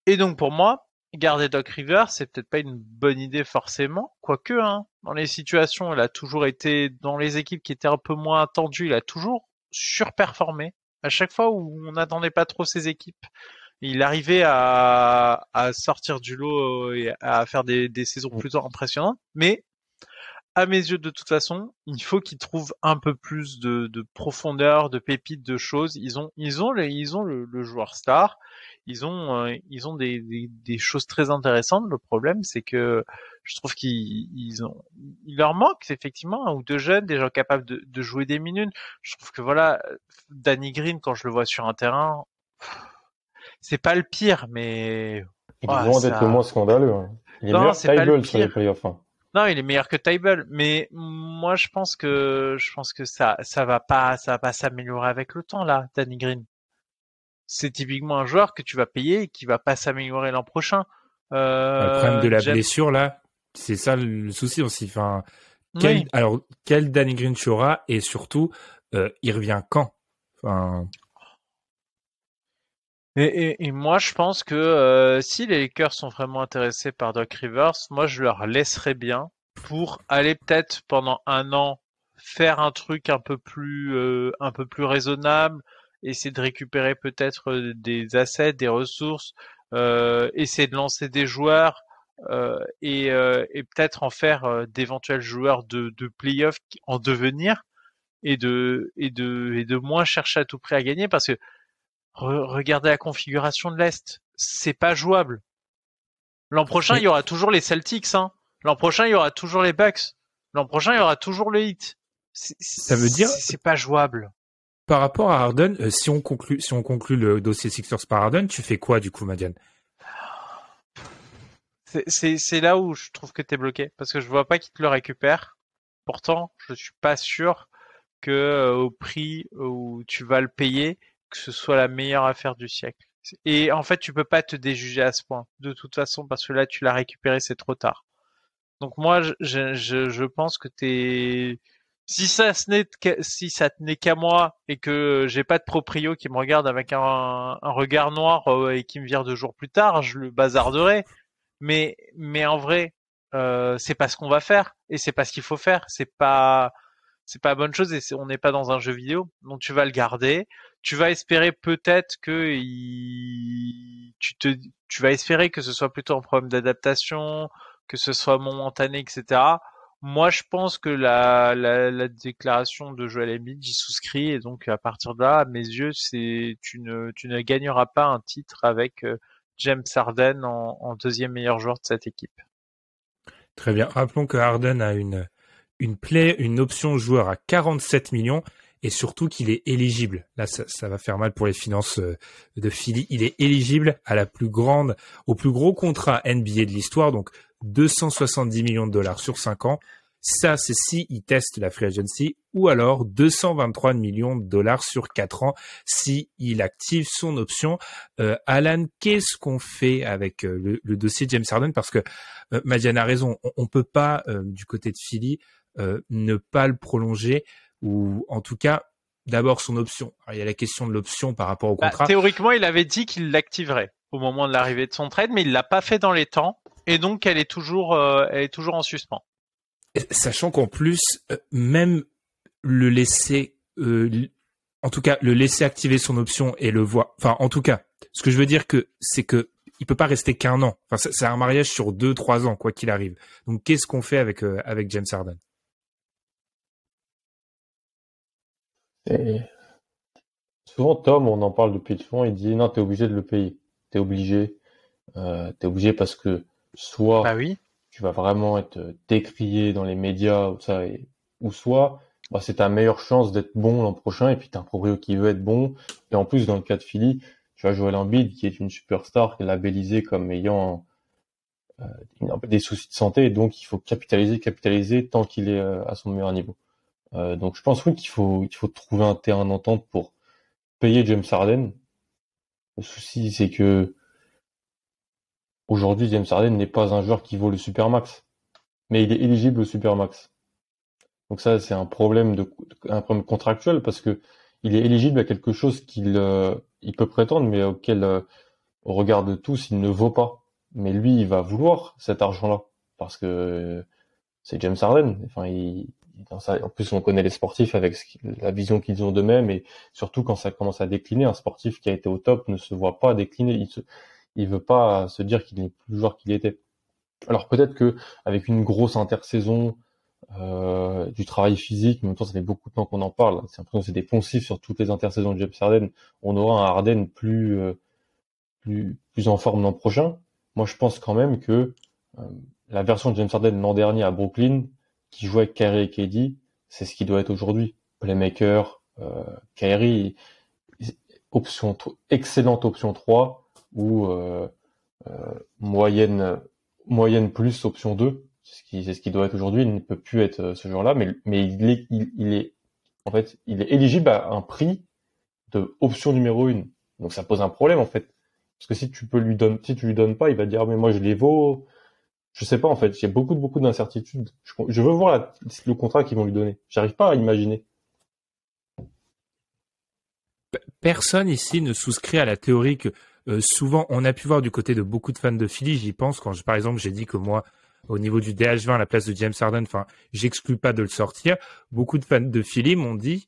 Et donc pour moi, garder Doc Rivers, c'est peut-être pas une bonne idée forcément, quoique, hein, dans les situations, il a toujours été, dans les équipes qui étaient un peu moins attendues, il a toujours surperformé. À chaque fois où on n'attendait pas trop ses équipes, il arrivait à sortir du lot et à faire des saisons plutôt impressionnantes, mais à mes yeux, de toute façon, il faut qu'ils trouvent un peu plus de profondeur, de pépites, de choses. Ils ont le joueur star. Ils ont des choses très intéressantes. Le problème, c'est que je trouve il leur manque effectivement un ou deux jeunes, des gens capables de jouer des minutes. Je trouve que voilà, Danny Green, quand je le vois sur un terrain, c'est pas le pire, mais Il est loin d'être le moins scandaleux. Hein. Il est non, meilleur c'est pas le Tybalt sur les pire. playoffs. Hein. Non, il est meilleur que Tybalt, mais moi je pense que ça va pas s'améliorer avec le temps là, Danny Green. C'est typiquement un joueur que tu vas payer et qui va pas s'améliorer l'an prochain. Le problème de la James... blessure là, c'est ça le souci aussi. Enfin, Oui. quel Danny Green tu auras et surtout, il revient quand? Enfin. Et moi je pense que si les Lakers sont vraiment intéressés par Doc Rivers, moi je leur laisserais bien pour aller peut-être pendant un an faire un truc un peu plus raisonnable, essayer de récupérer peut-être des assets, des ressources, essayer de lancer des joueurs et peut-être en faire d'éventuels joueurs de play-off en devenir et de moins chercher à tout prix à gagner parce que regardez la configuration de l'Est, c'est pas jouable. L'an prochain, il y aura toujours les Celtics, hein. L'an prochain, il y aura toujours les Bucks. L'an prochain, il y aura toujours le Heat. Ça veut dire, c'est pas jouable. par rapport à Harden, si on conclut le dossier Sixers par Harden, tu fais quoi du coup, Madiane? C'est là où je trouve que t'es bloqué, parce que je vois pas qu'il te le récupère. Pourtant, je suis pas sûr que au prix où tu vas le payer, que ce soit la meilleure affaire du siècle. Et en fait, tu peux pas te déjuger à ce point, de toute façon, parce que là, tu l'as récupéré, c'est trop tard. Donc moi, je pense que si ça tenait qu'à moi et que j'ai pas de proprio qui me regarde avec un regard noir et qui me vire 2 jours plus tard, je le bazarderai. Mais en vrai, c'est pas ce qu'on va faire et c'est pas ce qu'il faut faire. C'est pas la bonne chose et on n'est pas dans un jeu vidéo. Donc tu vas le garder. Tu vas espérer peut-être tu vas espérer que ce soit plutôt un problème d'adaptation, que ce soit momentané, etc. Moi, je pense que la déclaration de Joel Embiid, j'y souscris et donc à partir de là, à mes yeux, tu ne gagneras pas un titre avec James Harden en deuxième meilleur joueur de cette équipe. Très bien. Rappelons que Harden a une option joueur à 47 millions et surtout qu'il est éligible. Là, ça va faire mal pour les finances de Philly. Il est éligible au plus gros contrat NBA de l'histoire, donc 270 millions de dollars sur 5 ans. Ça, c'est si il teste la free agency, ou alors 223 millions de dollars sur 4 ans si il active son option. Alan, qu'est-ce qu'on fait avec le dossier James Harden? Parce que Madiane a raison, on peut pas du côté de Philly ne pas le prolonger, ou en tout cas d'abord son option. Alors, il y a la question de l'option par rapport au contrat. Théoriquement, il avait dit qu'il l'activerait au moment de l'arrivée de son trade, mais il l'a pas fait dans les temps, et donc elle est toujours en suspens. Sachant qu'en plus, même le laisser, en tout cas, le laisser activer son option et le voir. Enfin, en tout cas, ce que je veux dire c'est que il peut pas rester qu'un an. Enfin, c'est un mariage sur 2-3 ans, quoi qu'il arrive. Donc, qu'est-ce qu'on fait avec James Harden? Et souvent, Tom, on en parle depuis le fond, il dit non, t'es obligé de le payer. T'es obligé parce que soit bah oui. tu vas vraiment être décrié dans les médias ou soit c'est ta meilleure chance d'être bon l'an prochain et puis t'as un proprio qui veut être bon. Et en plus, dans le cas de Philly, tu as Joel Embiid qui est une superstar qui est labellisée comme ayant des soucis de santé et donc il faut capitaliser tant qu'il est à son meilleur niveau. Donc je pense oui qu'il faut trouver un terrain d'entente pour payer James Harden. Le souci c'est que aujourd'hui James Harden n'est pas un joueur qui vaut le supermax, mais il est éligible au supermax. Donc ça c'est un problème contractuel parce que il est éligible à quelque chose il peut prétendre, mais auquel, au regard de tous, il ne vaut pas. Mais lui, il va vouloir cet argent-là parce que c'est James Harden. Enfin, en plus, on connaît les sportifs avec la vision qu'ils ont d'eux-mêmes, et surtout quand ça commence à décliner, un sportif qui a été au top ne se voit pas décliner. Il veut pas se dire qu'il n'est plus le joueur qu'il était. Alors peut-être que avec une grosse intersaison, du travail physique, mais en même temps, ça fait beaucoup de temps qu'on en parle. C'est l'impression que c'est des poncifs sur toutes les intersaisons de James Harden. On aura un Harden plus en forme l'an prochain. Moi, je pense quand même que euh, la version de James Harden l'an dernier à Brooklyn, qui jouait avec Kyrie et KD, c'est ce qui doit être aujourd'hui. Playmaker, Kyrie, excellente option 3 ou moyenne plus option 2. C'est ce qui doit être aujourd'hui. Il ne peut plus être ce joueur-là, mais en fait, il est éligible à un prix de option numéro 1. Donc ça pose un problème en fait. Parce que si tu lui donnes pas, il va dire mais moi je les vaux. Je sais pas en fait. Il y a beaucoup d'incertitudes. Je veux voir le contrat qu'ils vont lui donner. J'arrive pas à imaginer. Personne ici ne souscrit à la théorie que souvent on a pu voir du côté de beaucoup de fans de Philly. J'y pense quand par exemple j'ai dit que moi au niveau du DH20 à la place de James Harden, enfin j'exclus pas de le sortir. Beaucoup de fans de Philly m'ont dit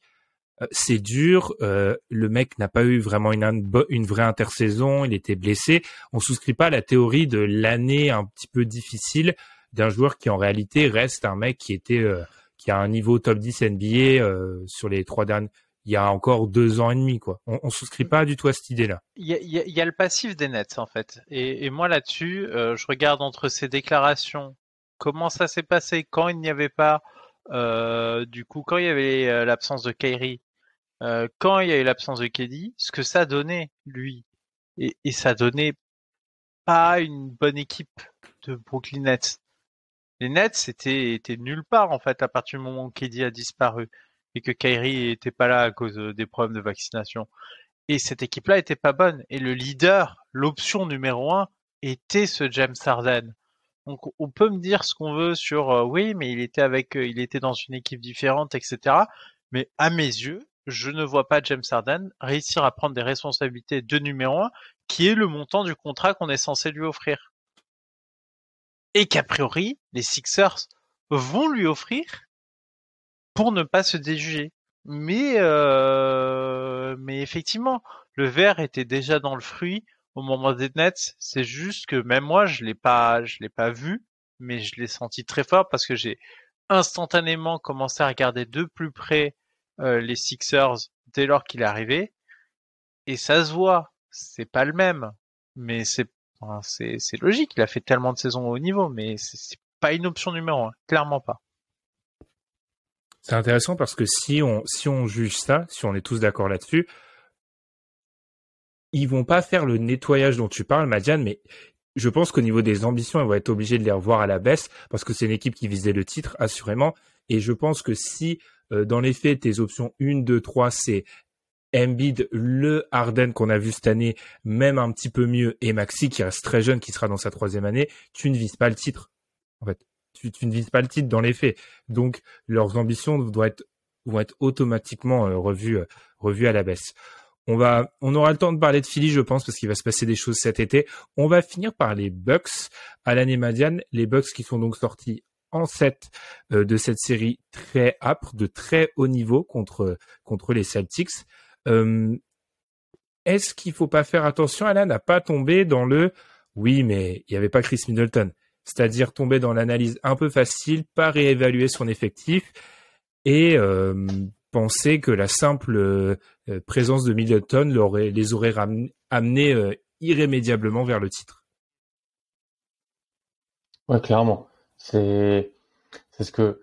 c'est dur, le mec n'a pas eu vraiment une vraie intersaison, il était blessé. On souscrit pas à la théorie de l'année un petit peu difficile d'un joueur qui en réalité reste un mec qui a un niveau top 10 NBA sur les 3 derniers. Il y a encore 2 ans et demi, quoi. On souscrit pas du tout à cette idée-là. Il y a le passif des Nets, en fait. Et moi, là-dessus, je regarde entre ces déclarations, comment ça s'est passé quand il n'y avait pas, du coup, quand il y avait l'absence de Kyrie, quand il y a eu l'absence de KD, ce que ça donnait, lui. Et ça donnait pas une bonne équipe de Brooklyn Nets. Les Nets étaient nulle part, en fait, à partir du moment où KD a disparu et que Kyrie était pas là à cause des problèmes de vaccination. Et cette équipe-là était pas bonne. Et le leader, l'option numéro 1, était ce James Harden. Donc on peut me dire ce qu'on veut sur oui, mais il était dans une équipe différente, etc. Mais à mes yeux, je ne vois pas James Harden réussir à prendre des responsabilités de numéro 1, qui est le montant du contrat qu'on est censé lui offrir. Et qu'a priori, les Sixers vont lui offrir pour ne pas se déjuger. Mais effectivement, le verre était déjà dans le fruit au moment des Nets. C'est juste que même moi, je l'ai pas vu, mais je l'ai senti très fort parce que j'ai instantanément commencé à regarder de plus près les Sixers dès lors qu'il est arrivé. Et ça se voit, c'est pas le même, mais c'est logique. Il a fait tellement de saisons au haut niveau, mais c'est pas une option numéro 1, clairement pas. C'est intéressant parce que si on juge ça, si on est tous d'accord là-dessus, ils vont pas faire le nettoyage dont tu parles, Madiane, mais je pense qu'au niveau des ambitions, ils vont être obligés de les revoir à la baisse parce que c'est une équipe qui visait le titre, assurément. Et je pense que si, dans les faits, tes options 1, 2, 3, c'est Embiid, le Harden qu'on a vu cette année, même un petit peu mieux, et Maxi qui reste très jeune, qui sera dans sa 3e année, tu ne vises pas le titre. En fait, tu ne vises pas le titre dans les faits. Donc, leurs ambitions vont être automatiquement revues à la baisse. On aura le temps de parler de Philly, je pense, parce qu'il va se passer des choses cet été. On va finir par les Bucks à l'année Madiane. Les Bucks qui sont donc sortis en 7 de cette série très âpre, de très haut niveau contre les Celtics. Est-ce qu'il faut pas faire attention, Alan, à pas tomber dans le oui, mais il y avait pas Chris Middleton, c'est-à-dire tomber dans l'analyse un peu facile, pas réévaluer son effectif et penser que la simple présence de Middleton les aurait amenés irrémédiablement vers le titre. Ouais, clairement. C'est ce que.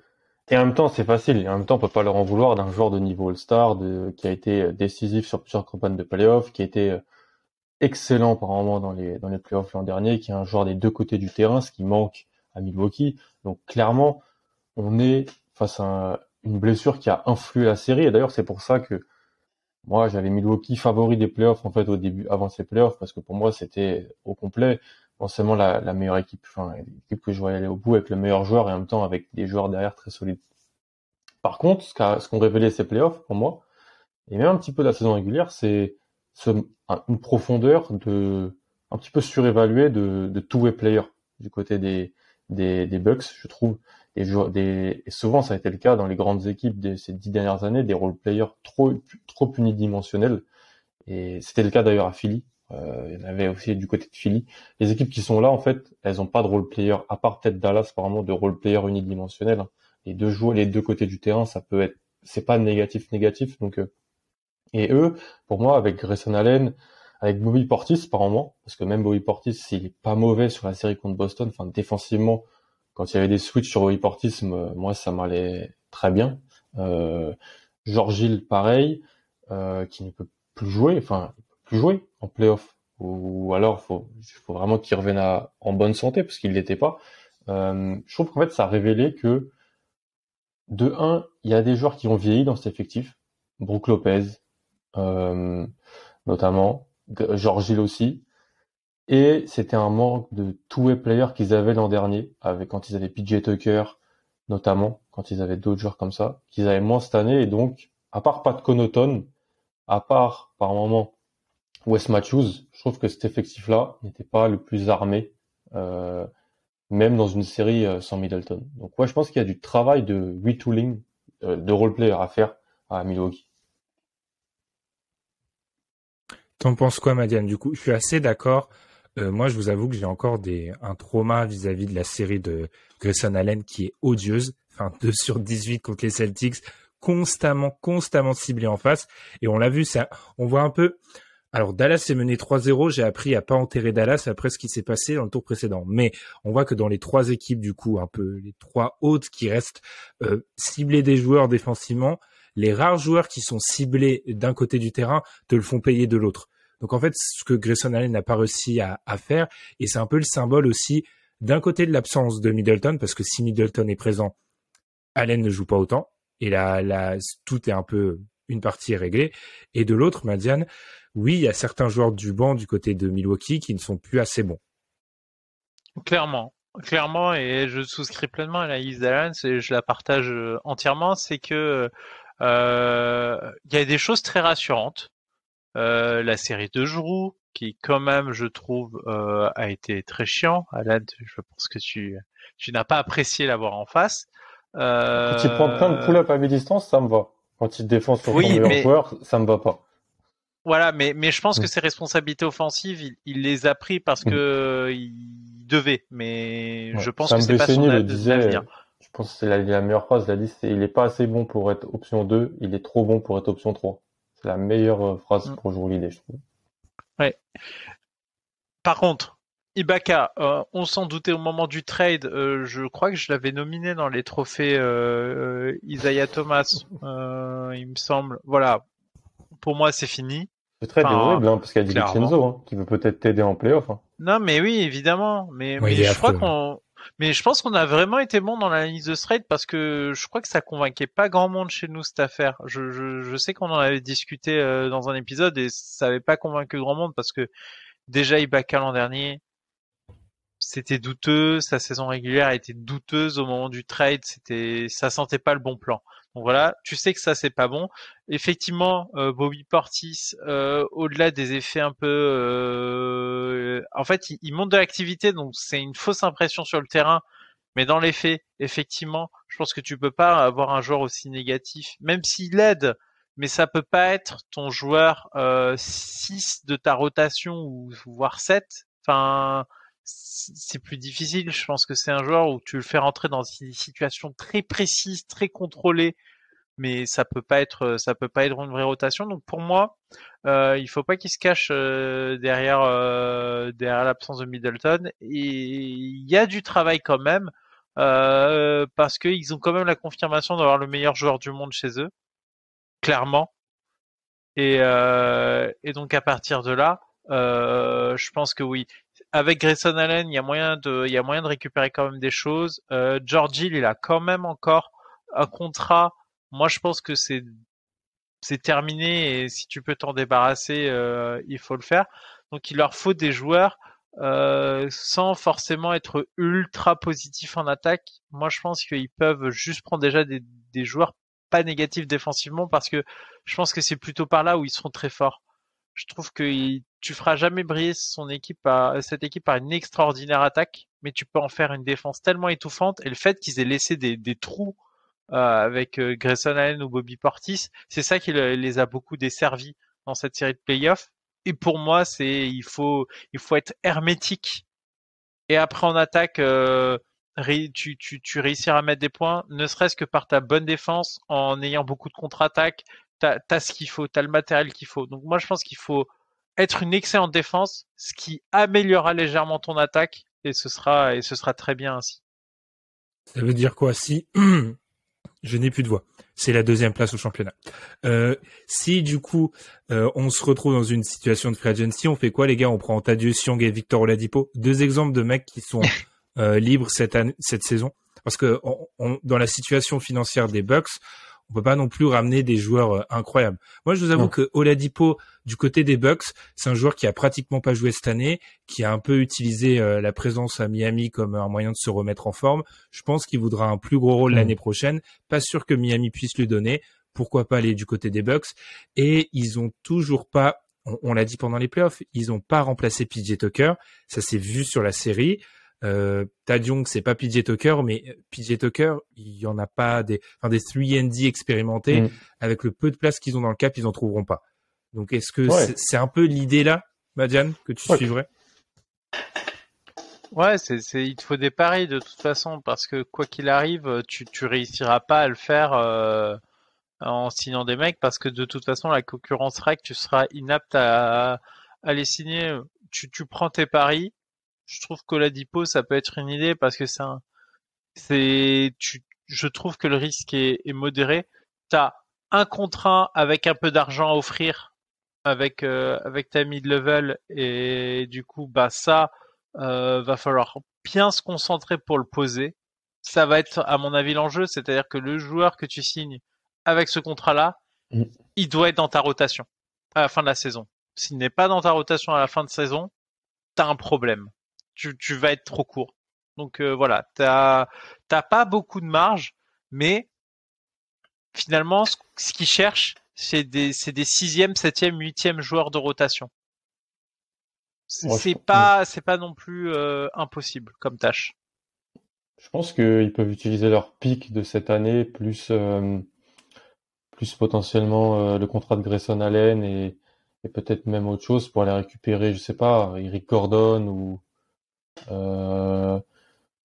Et en même temps, c'est facile. Et en même temps, on peut pas leur en vouloir d'un joueur de niveau All-Star, qui a été décisif sur plusieurs campagnes de playoffs, qui a été excellent par moment dans les playoffs l'an dernier, qui est un joueur des deux côtés du terrain, ce qui manque à Milwaukee. Donc clairement, on est face à une blessure qui a influé la série. Et d'ailleurs, c'est pour ça que moi, j'avais Milwaukee favori des playoffs en fait au début, avant ces playoffs, parce que pour moi, c'était au complet non seulement la meilleure équipe, enfin l'équipe que je voyais aller au bout avec le meilleur joueur et en même temps avec des joueurs derrière très solides. Par contre, ce qu'ont révélé ces playoffs pour moi, et même un petit peu de la saison régulière, c'est une profondeur un petit peu surévaluée de two-way player du côté des Bucks, je trouve. Et souvent, ça a été le cas dans les grandes équipes ces 10 dernières années, des role players trop unidimensionnels. Et c'était le cas d'ailleurs à Philly. Il y en avait aussi du côté de Philly. Les équipes qui sont là, en fait, elles ont pas de role player, à part peut-être Dallas, apparemment, de role player unidimensionnel, hein. Les deux côtés du terrain, c'est pas négatif. Donc, et eux, pour moi, avec Grayson Allen, avec Bobby Portis par moment, parce que même Bobby Portis, s'il est pas mauvais sur la série contre Boston, enfin défensivement, quand il y avait des switches sur Bobby Portis, moi ça m'allait très bien. George Hill, pareil, qui ne peut plus jouer, en playoff. Ou alors faut vraiment qu'il revienne en bonne santé, parce qu'il l'était pas. Je trouve qu'en fait ça a révélé que de un, il y a des joueurs qui ont vieilli dans cet effectif. Brook Lopez, notamment, George Hill aussi. Et c'était un manque de two-way player qu'ils avaient l'an dernier, quand ils avaient PJ Tucker, notamment, quand ils avaient d'autres joueurs comme ça, qu'ils avaient moins cette année. Et donc, à part Pat Connaughton, à part, par moment, Wes Matthews, je trouve que cet effectif-là n'était pas le plus armé, même dans une série sans Middleton. Donc ouais, je pense qu'il y a du travail de retooling, de role-player à faire à Milwaukee. T'en penses quoi, Madiane? Du coup, je suis assez d'accord. Moi, je vous avoue que j'ai encore un trauma vis-à-vis de la série de Grayson Allen qui est odieuse. Enfin, 2/18 contre les Celtics, constamment ciblé en face. Et on l'a vu, on voit un peu. Alors, Dallas est mené 3-0. J'ai appris à pas enterrer Dallas après ce qui s'est passé dans le tour précédent. Mais on voit que dans les trois équipes, du coup, un peu les trois hautes qui restent ciblées des joueurs défensivement, les rares joueurs qui sont ciblés d'un côté du terrain te le font payer de l'autre. Donc en fait, ce que Grayson Allen n'a pas réussi à faire, et c'est un peu le symbole aussi d'un côté de l'absence de Middleton, parce que si Middleton est présent, Allen ne joue pas autant, et là tout est un peu, une partie est réglée. Et de l'autre, Madiane, oui, il y a certains joueurs du banc du côté de Milwaukee qui ne sont plus assez bons. Clairement, et je souscris pleinement à l'analyse d'Alan, je la partage entièrement, c'est que il y a des choses très rassurantes. La série de Giroud, qui quand même, je trouve, a été très chiant. Alan, je pense que tu n'as pas apprécié l'avoir en face. Quand il prend plein de pull-up à mi-distance, ça me va. Quand il défend sur son meilleur joueur, ça me va pas. Voilà, mais je pense que ses responsabilités offensives, il les a pris parce que il devait. Mais je pense que c'est pas son avenir. Je pense que c'est la meilleure phrase. Il a dit, il est pas assez bon pour être option 2, il est trop bon pour être option 3. C'est la meilleure phrase pour jouer l'idée, je trouve. Ouais. Par contre, Ibaka, on s'en doutait au moment du trade. Je crois que je l'avais nominé dans les trophées Isaiah Thomas, il me semble. Voilà. Pour moi, c'est fini. Le trade est horrible, parce qu'il y a DiVincenzo, qui veut peut-être t'aider en playoff. Non, mais oui, évidemment. Mais je pense qu'on a vraiment été bon dans l'analyse de ce trade parce que je crois que ça convainquait pas grand monde chez nous cette affaire. Je sais qu'on en avait discuté dans un épisode et ça avait pas convaincu grand monde parce que déjà Ibaka l'an dernier, c'était douteux, sa saison régulière a été douteuse au moment du trade, ça sentait pas le bon plan. Donc voilà, tu sais que ça c'est pas bon. Effectivement, Bobby Portis, au-delà des effets un peu, en fait, il monte de l'activité, donc c'est une fausse impression sur le terrain. Mais dans les faits, effectivement, je pense que tu peux pas avoir un joueur aussi négatif, même s'il aide, mais ça peut pas être ton joueur 6 de ta rotation ou voire 7. Enfin, c'est plus difficile. Je pense que c'est un joueur où tu le fais rentrer dans des situations très précises, très contrôlées, mais ça peut pas être une vraie rotation. Donc pour moi, il faut pas qu'il se cache derrière l'absence de Middleton. Et il y a du travail quand même parce qu'ils ont quand même la confirmation d'avoir le meilleur joueur du monde chez eux, clairement. Et donc à partir de là, je pense que oui. Avec Grayson Allen, il y a moyen de récupérer quand même des choses. George Hill, il a quand même encore un contrat. Moi, je pense que c'est terminé et si tu peux t'en débarrasser, il faut le faire. Donc, il leur faut des joueurs sans forcément être ultra positifs en attaque. Moi, je pense qu'ils peuvent juste prendre déjà des joueurs pas négatif défensivement parce que je pense que c'est plutôt par là où ils seront très forts. Je trouve que tu feras jamais briller cette équipe par une extraordinaire attaque, mais tu peux en faire une défense tellement étouffante et le fait qu'ils aient laissé des trous avec Grayson Allen ou Bobby Portis, c'est ça qui les a beaucoup desservis dans cette série de playoffs. Et pour moi, il faut être hermétique. Et après en attaque, tu réussir à mettre des points, ne serait-ce que par ta bonne défense, en ayant beaucoup de contre-attaques. T'as ce qu'il faut, t'as le matériel qu'il faut. Donc moi, je pense qu'il faut être une excellente défense, ce qui améliorera légèrement ton attaque, et ce sera très bien ainsi. Ça veut dire quoi si je n'ai plus de voix? C'est la 2e place au championnat. Si du coup on se retrouve dans une situation de free agency, on fait quoi les gars? On prend Thaddeus Young et Victor Oladipo, 2 exemples de mecs qui sont libres cette saison, parce que dans la situation financière des Bucks, on peut pas non plus ramener des joueurs incroyables. Moi, je vous avoue que Oladipo, du côté des Bucks, c'est un joueur qui a pratiquement pas joué cette année, qui a un peu utilisé la présence à Miami comme un moyen de se remettre en forme. Je pense qu'il voudra un plus gros rôle l'année prochaine. Pas sûr que Miami puisse lui donner. Pourquoi pas aller du côté des Bucks? Et ils ont toujours pas, on l'a dit pendant les playoffs, ils ont pas remplacé PJ Tucker. Ça s'est vu sur la série. Thad Young, c'est pas PJ Tucker, mais PJ Tucker, il y en a pas des 3&D expérimentés. Avec le peu de place qu'ils ont dans le cap, ils en trouveront pas. Donc, est-ce que c'est un peu l'idée là, Madiane, que tu suivrais? Ouais, il te faut des paris de toute façon, parce que quoi qu'il arrive, tu réussiras pas à le faire en signant des mecs, parce que de toute façon, la concurrence rec, tu seras inapte à les signer. Tu prends tes paris. Je trouve qu'Oladipo, ça peut être une idée parce que je trouve que le risque est modéré. T'as un contre 1 avec un peu d'argent à offrir avec ta mid-level, et du coup, ça, va falloir bien se concentrer pour le poser. Ça va être, à mon avis, l'enjeu, c'est-à-dire que le joueur que tu signes avec ce contrat-là, il doit être dans ta rotation à la fin de la saison. S'il n'est pas dans ta rotation à la fin de saison, t'as un problème. Tu vas être trop court. Donc voilà, t'as pas beaucoup de marge, mais finalement, ce qu'ils cherchent, c'est des 6e, 7e, 8e joueurs de rotation. C'est pas non plus impossible comme tâche. Je pense qu'ils peuvent utiliser leur pic de cette année, plus potentiellement le contrat de Grayson Allen et peut-être même autre chose pour aller récupérer, je sais pas, Eric Gordon ou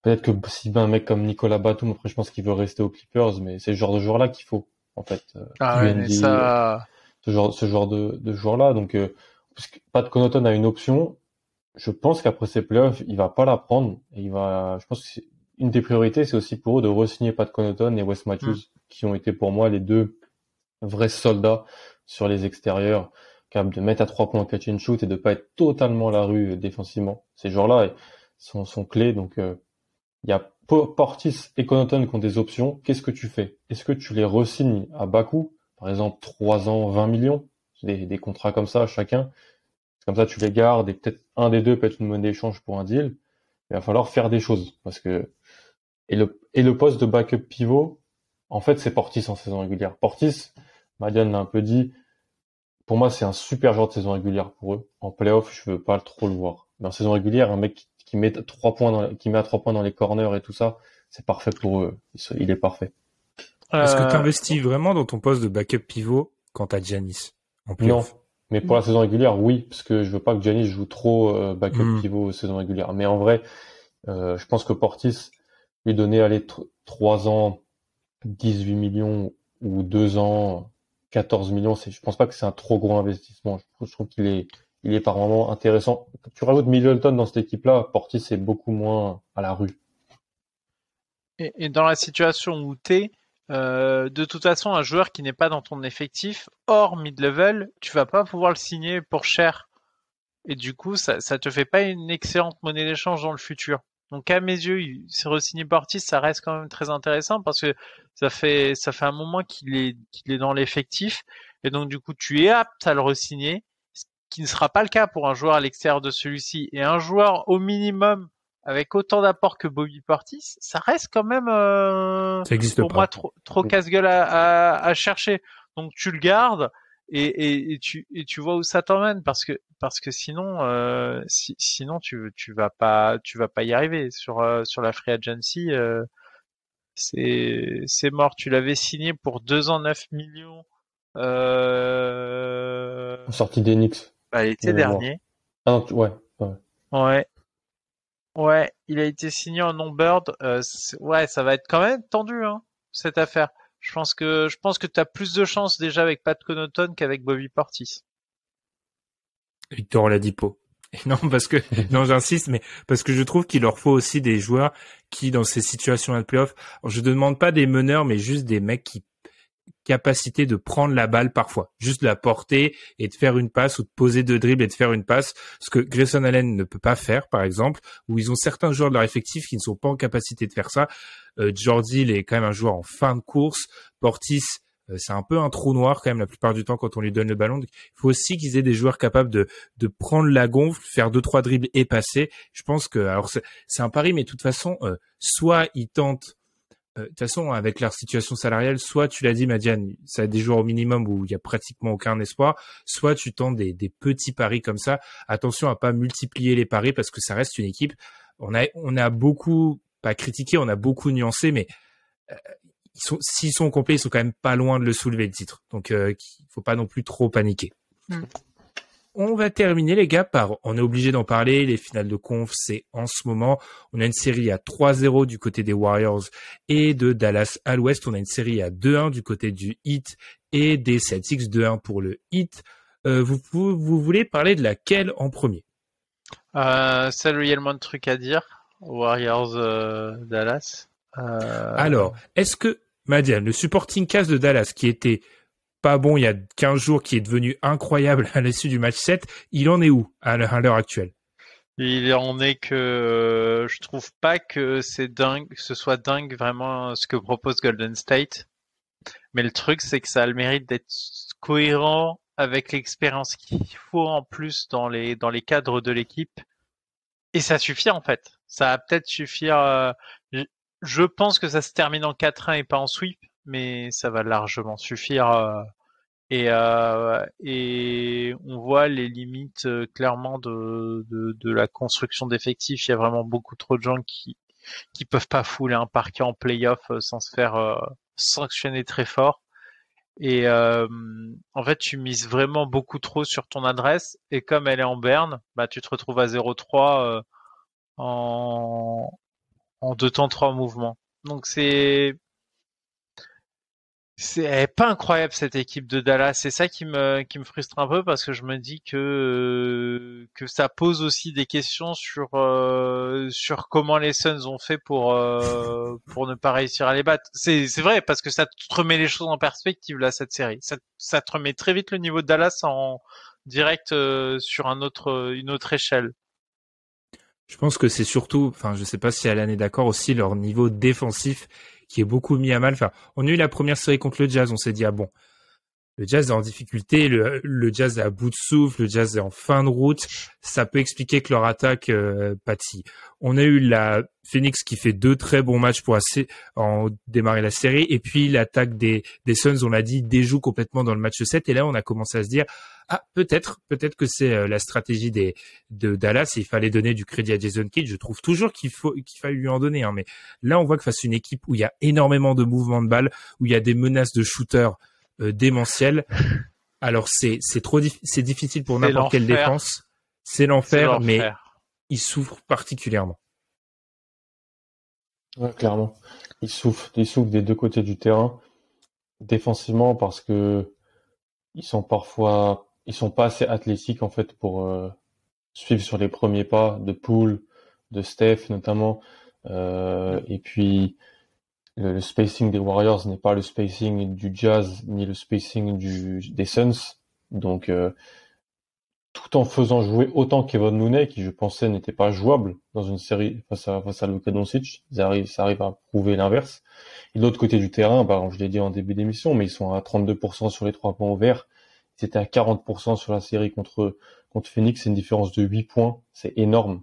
peut-être que si un mec comme Nicolas Batum, après je pense qu'il veut rester aux Clippers, mais c'est le genre de joueur là qu'il faut en fait. Ce genre de joueur là. Donc puisque Pat Connaughton a une option, je pense qu'après ces playoffs, il va pas la prendre et je pense que une des priorités, c'est aussi pour eux de re-signer Pat Connaughton et Wes Matthews, qui ont été pour moi les 2 vrais soldats sur les extérieurs, capables de mettre à 3 points au catch and shoot et de pas être totalement à la rue défensivement. Ces joueurs-là sont clés. Donc il y a Portis et Connaughton qui ont des options. Qu'est-ce que tu fais? Est-ce que tu les re-signes à bas coût, par exemple 3 ans, 20 millions, des contrats comme ça chacun? Comme ça, tu les gardes et peut-être un des deux peut être une monnaie d'échange pour un deal. Il va falloir faire des choses parce que et le poste de backup pivot, en fait, c'est Portis en saison régulière. Portis, Madiane l'a un peu dit, pour moi, c'est un super joueur de saison régulière pour eux. En playoff, je veux pas trop le voir. Mais en saison régulière, un mec qui met à 3 points dans les corners et tout ça, c'est parfait pour eux. Il est parfait. Est-ce que tu investis vraiment dans ton poste de backup pivot quand t'as Giannis en playoff? Non. Mais pour la saison régulière, oui, parce que je veux pas que Giannis joue trop backup pivot saison régulière. Mais en vrai, je pense que Portis, lui donner 3 ans, 18 millions ou 2 ans, 14 millions, je pense pas que c'est un trop gros investissement. Je trouve qu'il est par moment intéressant. Quand tu rajoutes Middleton dans cette équipe-là, Portis est beaucoup moins à la rue. Et dans la situation où t'es, de toute façon, un joueur qui n'est pas dans ton effectif, hors mid-level, tu vas pas pouvoir le signer pour cher. Et du coup, ça te fait pas une excellente monnaie d'échange dans le futur. Donc à mes yeux, c'est re-signer Portis, ça reste quand même très intéressant parce que ça fait un moment qu'il est dans l'effectif, et donc du coup tu es apte à le re-signer, ce qui ne sera pas le cas pour un joueur à l'extérieur de celui-ci. Et un joueur au minimum avec autant d'apports que Bobby Portis, ça reste quand même Ça existe pour pas. moi trop casse-gueule à chercher. Donc tu le gardes et tu vois où ça t'emmène parce que sinon sinon tu vas pas y arriver sur la free agency. C'est mort. Tu l'avais signé pour 2 ans 9 millions Sorti des Knicks de l'été mémoire. dernier. Ah non, ouais. Ouais. Ouais, il a été signé en non-bird. Ouais, ça va être quand même tendu, hein, cette affaire. Je pense que t'as plus de chance déjà avec Pat Connaughton qu'avec Bobby Portis. Victor Oladipo. Et non, parce que, non, j'insiste, mais parce que je trouve qu'il leur faut aussi des joueurs qui, dans ces situations de playoff, alors, je demande pas des meneurs, mais juste des mecs qui capacité de prendre la balle parfois, juste la porter et de faire une passe ou de poser deux dribbles et de faire une passe, ce que Grayson Allen ne peut pas faire, par exemple, où ils ont certains joueurs de leur effectif qui ne sont pas en capacité de faire ça. Jordi, il est quand même un joueur en fin de course. Portis, c'est un peu un trou noir quand même la plupart du temps quand on lui donne le ballon. Donc, il faut aussi qu'ils aient des joueurs capables de prendre la gonfle, faire 2-3 dribbles et passer. Je pense que, alors c'est un pari, mais de toute façon, soit ils tentent de toute façon, avec leur situation salariale, soit tu l'as dit, Madiane, ça a des joueurs au minimum où il y a pratiquement aucun espoir, soit tu tentes des petits paris comme ça. Attention à pas multiplier les paris parce que ça reste une équipe. On a beaucoup, pas critiqué, on a beaucoup nuancé, mais s'ils sont complets, ils sont quand même pas loin de le soulever le titre. Donc, il faut pas non plus trop paniquer. On va terminer, les gars, on est obligé d'en parler. Les finales de conf, c'est en ce moment. On a une série à 3-0 du côté des Warriors et de Dallas à l'ouest. On a une série à 2-1 du côté du Heat et des Celtics, 2-1 pour le Heat. Vous voulez parler de laquelle en premier? Celle où il y a le moins de trucs à dire. Warriors Dallas. Alors, est-ce que, Madiane, le supporting cast de Dallas, qui était pas bon il y a 15 jours, qui est devenu incroyable à l'issue du match 7, il en est où à l'heure actuelle? Il en est que je trouve pas que ce soit dingue vraiment ce que propose Golden State. Mais le truc, c'est que ça a le mérite d'être cohérent avec l'expérience qu'il faut en plus dans les cadres de l'équipe. Et ça suffit en fait. Ça va peut-être suffire. Je pense que ça se termine en 4-1 et pas en sweep, mais ça va largement suffire. Et on voit les limites clairement de la construction d'effectifs. Il y a vraiment beaucoup trop de gens qui peuvent pas fouler un parquet en playoff sans se faire sanctionner très fort. Et en fait, tu mises vraiment beaucoup trop sur ton adresse. Et comme elle est en berne, bah tu te retrouves à 0-3 en 2 temps 3 mouvements. Donc c'est elle est pas incroyable cette équipe de Dallas. C'est ça qui me frustre un peu parce que je me dis que ça pose aussi des questions sur comment les Suns ont fait pour ne pas réussir à les battre. C'est vrai parce que ça te remet les choses en perspective là cette série. Ça te remet très vite le niveau de Dallas en direct sur une autre échelle. Je pense que c'est surtout, enfin, je sais pas si Alan est d'accord aussi, leur niveau défensif qui est beaucoup mis à mal. Enfin, on a eu la première série contre le Jazz, on s'est dit, ah bon, le Jazz est en difficulté, le Jazz est à bout de souffle, le Jazz est en fin de route, ça peut expliquer que leur attaque pâtit. On a eu la Phoenix qui fait 2 très bons matchs pour démarrer la série, et puis l'attaque des Suns, on l'a dit, déjoue complètement dans le match 7, et là on a commencé à se dire, ah, peut-être que c'est la stratégie de Dallas, et il fallait donner du crédit à Jason Kidd. Je trouve toujours qu'il fallait lui en donner, hein, mais là on voit que face à une équipe où il y a énormément de mouvements de balles, où il y a des menaces de shooters démentiel. Alors c'est difficile pour n'importe quelle défense. C'est l'enfer, mais il souffre particulièrement. Ouais, clairement. Il souffre des deux côtés du terrain. Défensivement parce que ils sont pas assez athlétiques en fait pour suivre sur les premiers pas de Poole, de Steph notamment. Et puis le spacing des Warriors n'est pas le spacing du Jazz ni le spacing des Suns. Donc, tout en faisant jouer autant Kevon Looney, qui je pensais n'était pas jouable dans une série face à Luka Doncic, ça arrive à prouver l'inverse. Et de l'autre côté du terrain, je l'ai dit en début d'émission, mais ils sont à 32% sur les 3 points ouverts. Ils étaient à 40% sur la série contre Phoenix. C'est une différence de 8 points. C'est énorme.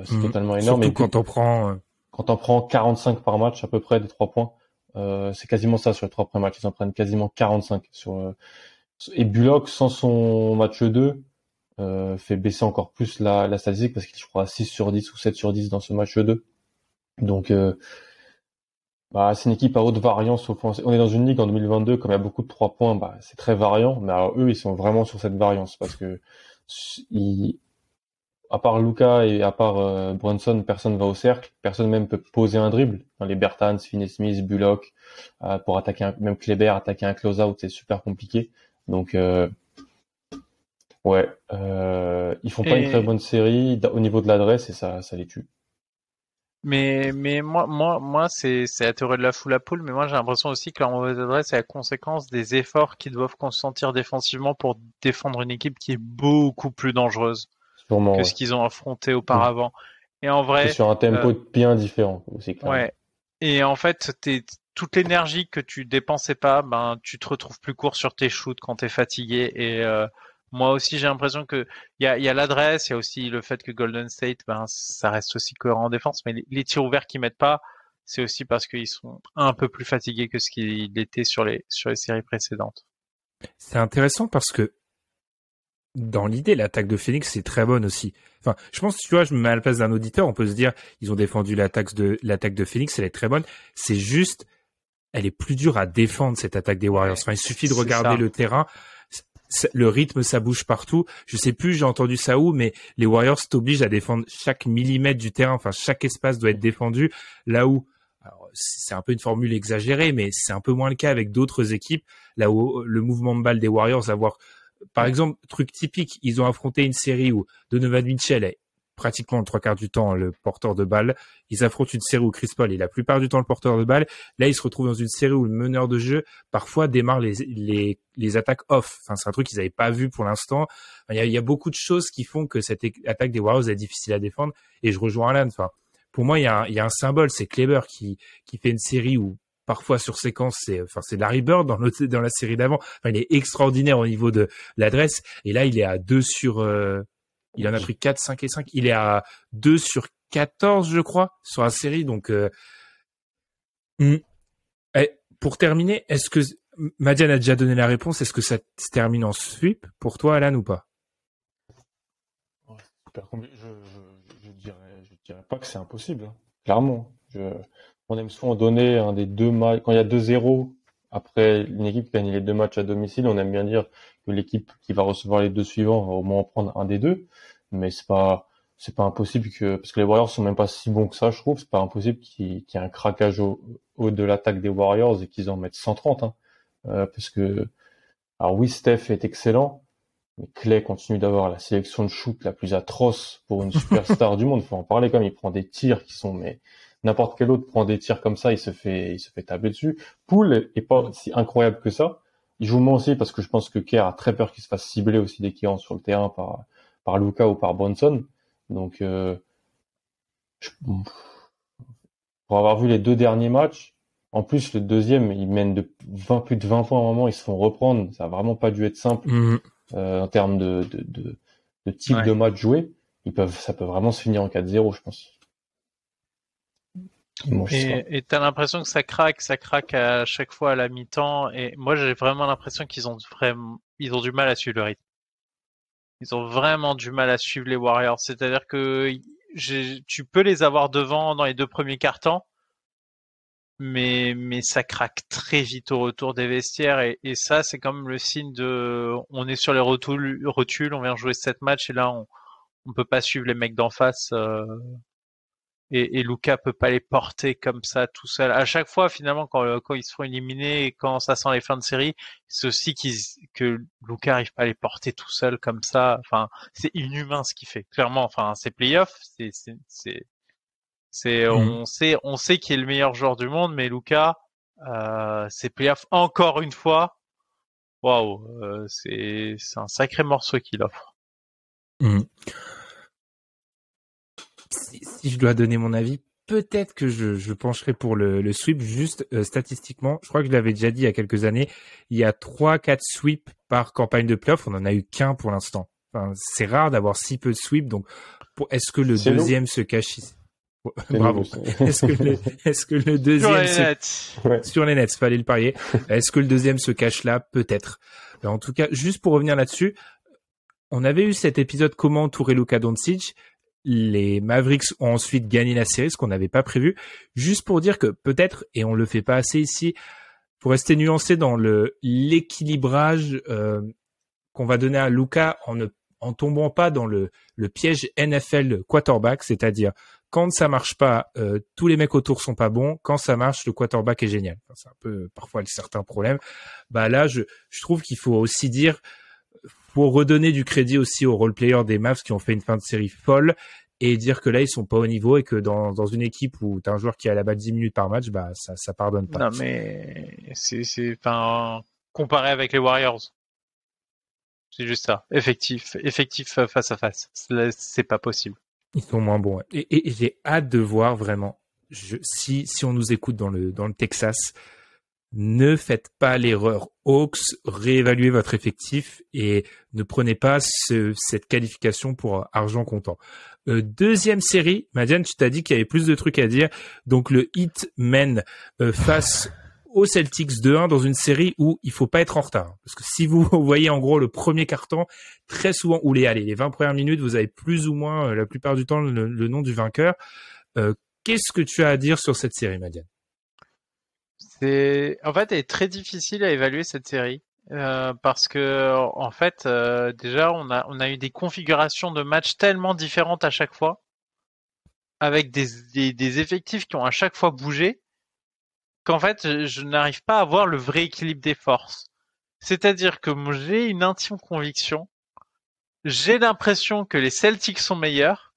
C'est totalement énorme. Surtout quand on prend 45 par match à peu près des 3 points, c'est quasiment ça sur les 3 premiers matchs. Ils en prennent quasiment 45 et Bullock sans son match 2 fait baisser encore plus la statistique parce qu'il est, je crois, à 6 sur 10 ou 7 sur 10 dans ce match 2. Donc c'est une équipe à haute variance offensive. On est dans une ligue en 2022, comme il y a beaucoup de 3 points, c'est très variant, mais alors, eux, ils sont vraiment sur cette variance parce que à part Luka et à part Brunson, personne va au cercle, personne même peut poser un dribble. Dans les Bertans, Finney-Smith, Bullock, pour attaquer même Kleber, attaquer un close-out, c'est super compliqué. Donc ils font pas une très bonne série au niveau de l'adresse et ça les tue. Mais moi c'est la théorie de la foule à poule, mais moi j'ai l'impression aussi que leur mauvaise adresse est la conséquence des efforts qu'ils doivent consentir défensivement pour défendre une équipe qui est beaucoup plus dangereuse que ce qu'ils ont affronté auparavant. Et en vrai, c'est sur un tempo bien différent aussi. Ouais. Et en fait, toute l'énergie que tu dépensais pas, tu te retrouves plus court sur tes shoots quand t'es fatigué. Et moi aussi, j'ai l'impression que il y a l'adresse, il y a aussi le fait que Golden State, ça reste aussi cohérent en défense. Mais les tirs ouverts qu'ils mettent pas, c'est aussi parce qu'ils sont un peu plus fatigués que ce qu'ils étaient sur les séries précédentes. C'est intéressant parce que dans l'idée, l'attaque de Phoenix, c'est très bonne aussi. Enfin, je pense, tu vois, je me mets à la place d'un auditeur, on peut se dire, ils ont défendu l'attaque de Phoenix, elle est très bonne. C'est juste, elle est plus dure à défendre, cette attaque des Warriors. Enfin, il suffit de regarder le terrain. Le rythme, ça bouge partout. Je sais plus, j'ai entendu ça où, mais les Warriors t'obligent à défendre chaque millimètre du terrain. Enfin, chaque espace doit être défendu. Là où, alors, c'est un peu une formule exagérée, mais c'est un peu moins le cas avec d'autres équipes. Là où le mouvement de balle des Warriors, par exemple, truc typique, ils ont affronté une série où Donovan Mitchell est pratiquement le 3/4 du temps le porteur de balle. Ils affrontent une série où Chris Paul est la plupart du temps le porteur de balle. Là, ils se retrouvent dans une série où le meneur de jeu parfois démarre les attaques off. Enfin, c'est un truc qu'ils n'avaient pas vu pour l'instant. Il y a beaucoup de choses qui font que cette attaque des Warriors est difficile à défendre. Et je rejoins Alan. Enfin, pour moi, il y a un symbole, c'est Kleber qui fait une série où parfois sur séquence, c'est Larry Bird dans la série d'avant. Enfin, il est extraordinaire au niveau de l'adresse. Et là, il est à 2 sur, il en a pris 4, 5 et 5. Il est à 2 sur 14, je crois, sur la série. Donc, pour terminer, est-ce que, Madiane a déjà donné la réponse, est-ce que ça se termine en sweep pour toi, Alan, ou pas? Je dirais pas que c'est impossible, hein. Clairement. On aime souvent donner un des 2 matchs, quand il y a 2-0, après une équipe qui gagne les 2 matchs à domicile, on aime bien dire que l'équipe qui va recevoir les 2 suivants va au moins en prendre un des 2, mais c'est pas impossible parce que les Warriors sont même pas si bons que ça, je trouve, c'est pas impossible qu'il y ait un craquage au de l'attaque des Warriors et qu'ils en mettent 130, hein. Parce que, alors oui, Steph est excellent, mais Clay continue d'avoir la sélection de shoot la plus atroce pour une superstar du monde, faut en parler quand même, il prend des tirs qui sont, mais n'importe quel autre prend des tirs comme ça, il se fait taper dessus. Poole est pas si incroyable que ça. Il joue moins aussi parce que je pense que Kerr a très peur qu'il se fasse cibler aussi dès qu'il rentre sur le terrain par Luka ou par Brunson. Donc, pour avoir vu les 2 derniers matchs, en plus le deuxième, ils mènent plus de 20 points à un moment, ils se font reprendre. Ça a vraiment pas dû être simple en termes de type de match joué. Ça peut vraiment se finir en 4-0, je pense. Et t'as l'impression que ça craque à chaque fois à la mi-temps. Et moi, j'ai vraiment l'impression qu'ils ont du mal à suivre le rythme. Ils ont vraiment du mal à suivre les Warriors. C'est-à-dire que tu peux les avoir devant dans les 2 premiers quarts-temps, mais ça craque très vite au retour des vestiaires. Et ça, c'est comme le signe on est sur les rotules, on vient jouer 7 matchs et là, on peut pas suivre les mecs d'en face. Et Luka peut pas les porter comme ça tout seul. À chaque fois, finalement, quand ils se font éliminer et quand ça sent les fins de série, c'est aussi que Luka arrive pas à les porter tout seul comme ça. Enfin, c'est inhumain ce qu'il fait. Clairement, enfin, c'est playoff, on sait qu'il est le meilleur joueur du monde, mais Luka, c'est playoff encore une fois. Waouh, c'est un sacré morceau qu'il offre. Si je dois donner mon avis, peut-être que je pencherai pour le sweep, juste statistiquement. Je crois que je l'avais déjà dit il y a quelques années. Il y a 3-4 sweeps par campagne de playoff. On en a eu qu'un pour l'instant. Enfin, c'est rare d'avoir si peu de sweeps. Donc, Est-ce que le C'est deuxième se cache ici? C'est Bravo. nous. Est-ce que le deuxième Ouais. sur les nets, fallait le parier. Est-ce que le deuxième se cache là? Peut-être. En tout cas, juste pour revenir là-dessus, on avait eu cet épisode comment entourer Luka Doncic. Les Mavericks ont ensuite gagné la série, ce qu'on n'avait pas prévu. Juste pour dire que peut-être, et on le fait pas assez ici, pour rester nuancé dans l'équilibrage qu'on va donner à Luka en tombant pas dans le piège NFL quarterback, c'est-à-dire quand ça marche pas, tous les mecs autour sont pas bons. Quand ça marche, le quarterback est génial. Enfin, c'est un peu parfois certains problèmes. Bah là, je trouve qu'il faut aussi dire, faut redonner du crédit aussi aux role-players des Mavs qui ont fait une fin de série folle et dire que là ils sont pas au niveau et que dans une équipe où t'as un joueur qui a la balle 10 minutes par match, bah ça pardonne pas. Non mais enfin comparé avec les Warriors. C'est juste ça. Effectif face à face. C'est pas possible. Ils sont moins bons. Ouais. Et j'ai hâte de voir vraiment. Si on nous écoute dans le Texas, ne faites pas l'erreur Hawks, réévaluez votre effectif et ne prenez pas cette qualification pour argent comptant. Deuxième série, Madiane, tu t'as dit qu'il y avait plus de trucs à dire. Donc le Heat mène face aux Celtics 2-1 dans une série où il faut pas être en retard. Parce que si vous voyez en gros le premier quart-temps, très souvent, ou les 20 premières minutes, vous avez plus ou moins, la plupart du temps, le nom du vainqueur. Qu'est-ce que tu as à dire sur cette série, Madiane? En fait, elle est très difficile à évaluer cette série. Parce que en fait, déjà on a eu des configurations de matchs tellement différentes à chaque fois, avec des effectifs qui ont à chaque fois bougé, qu'en fait je n'arrive pas à voir le vrai équilibre des forces. C'est-à-dire que moi, j'ai une intime conviction, j'ai l'impression que les Celtics sont meilleurs.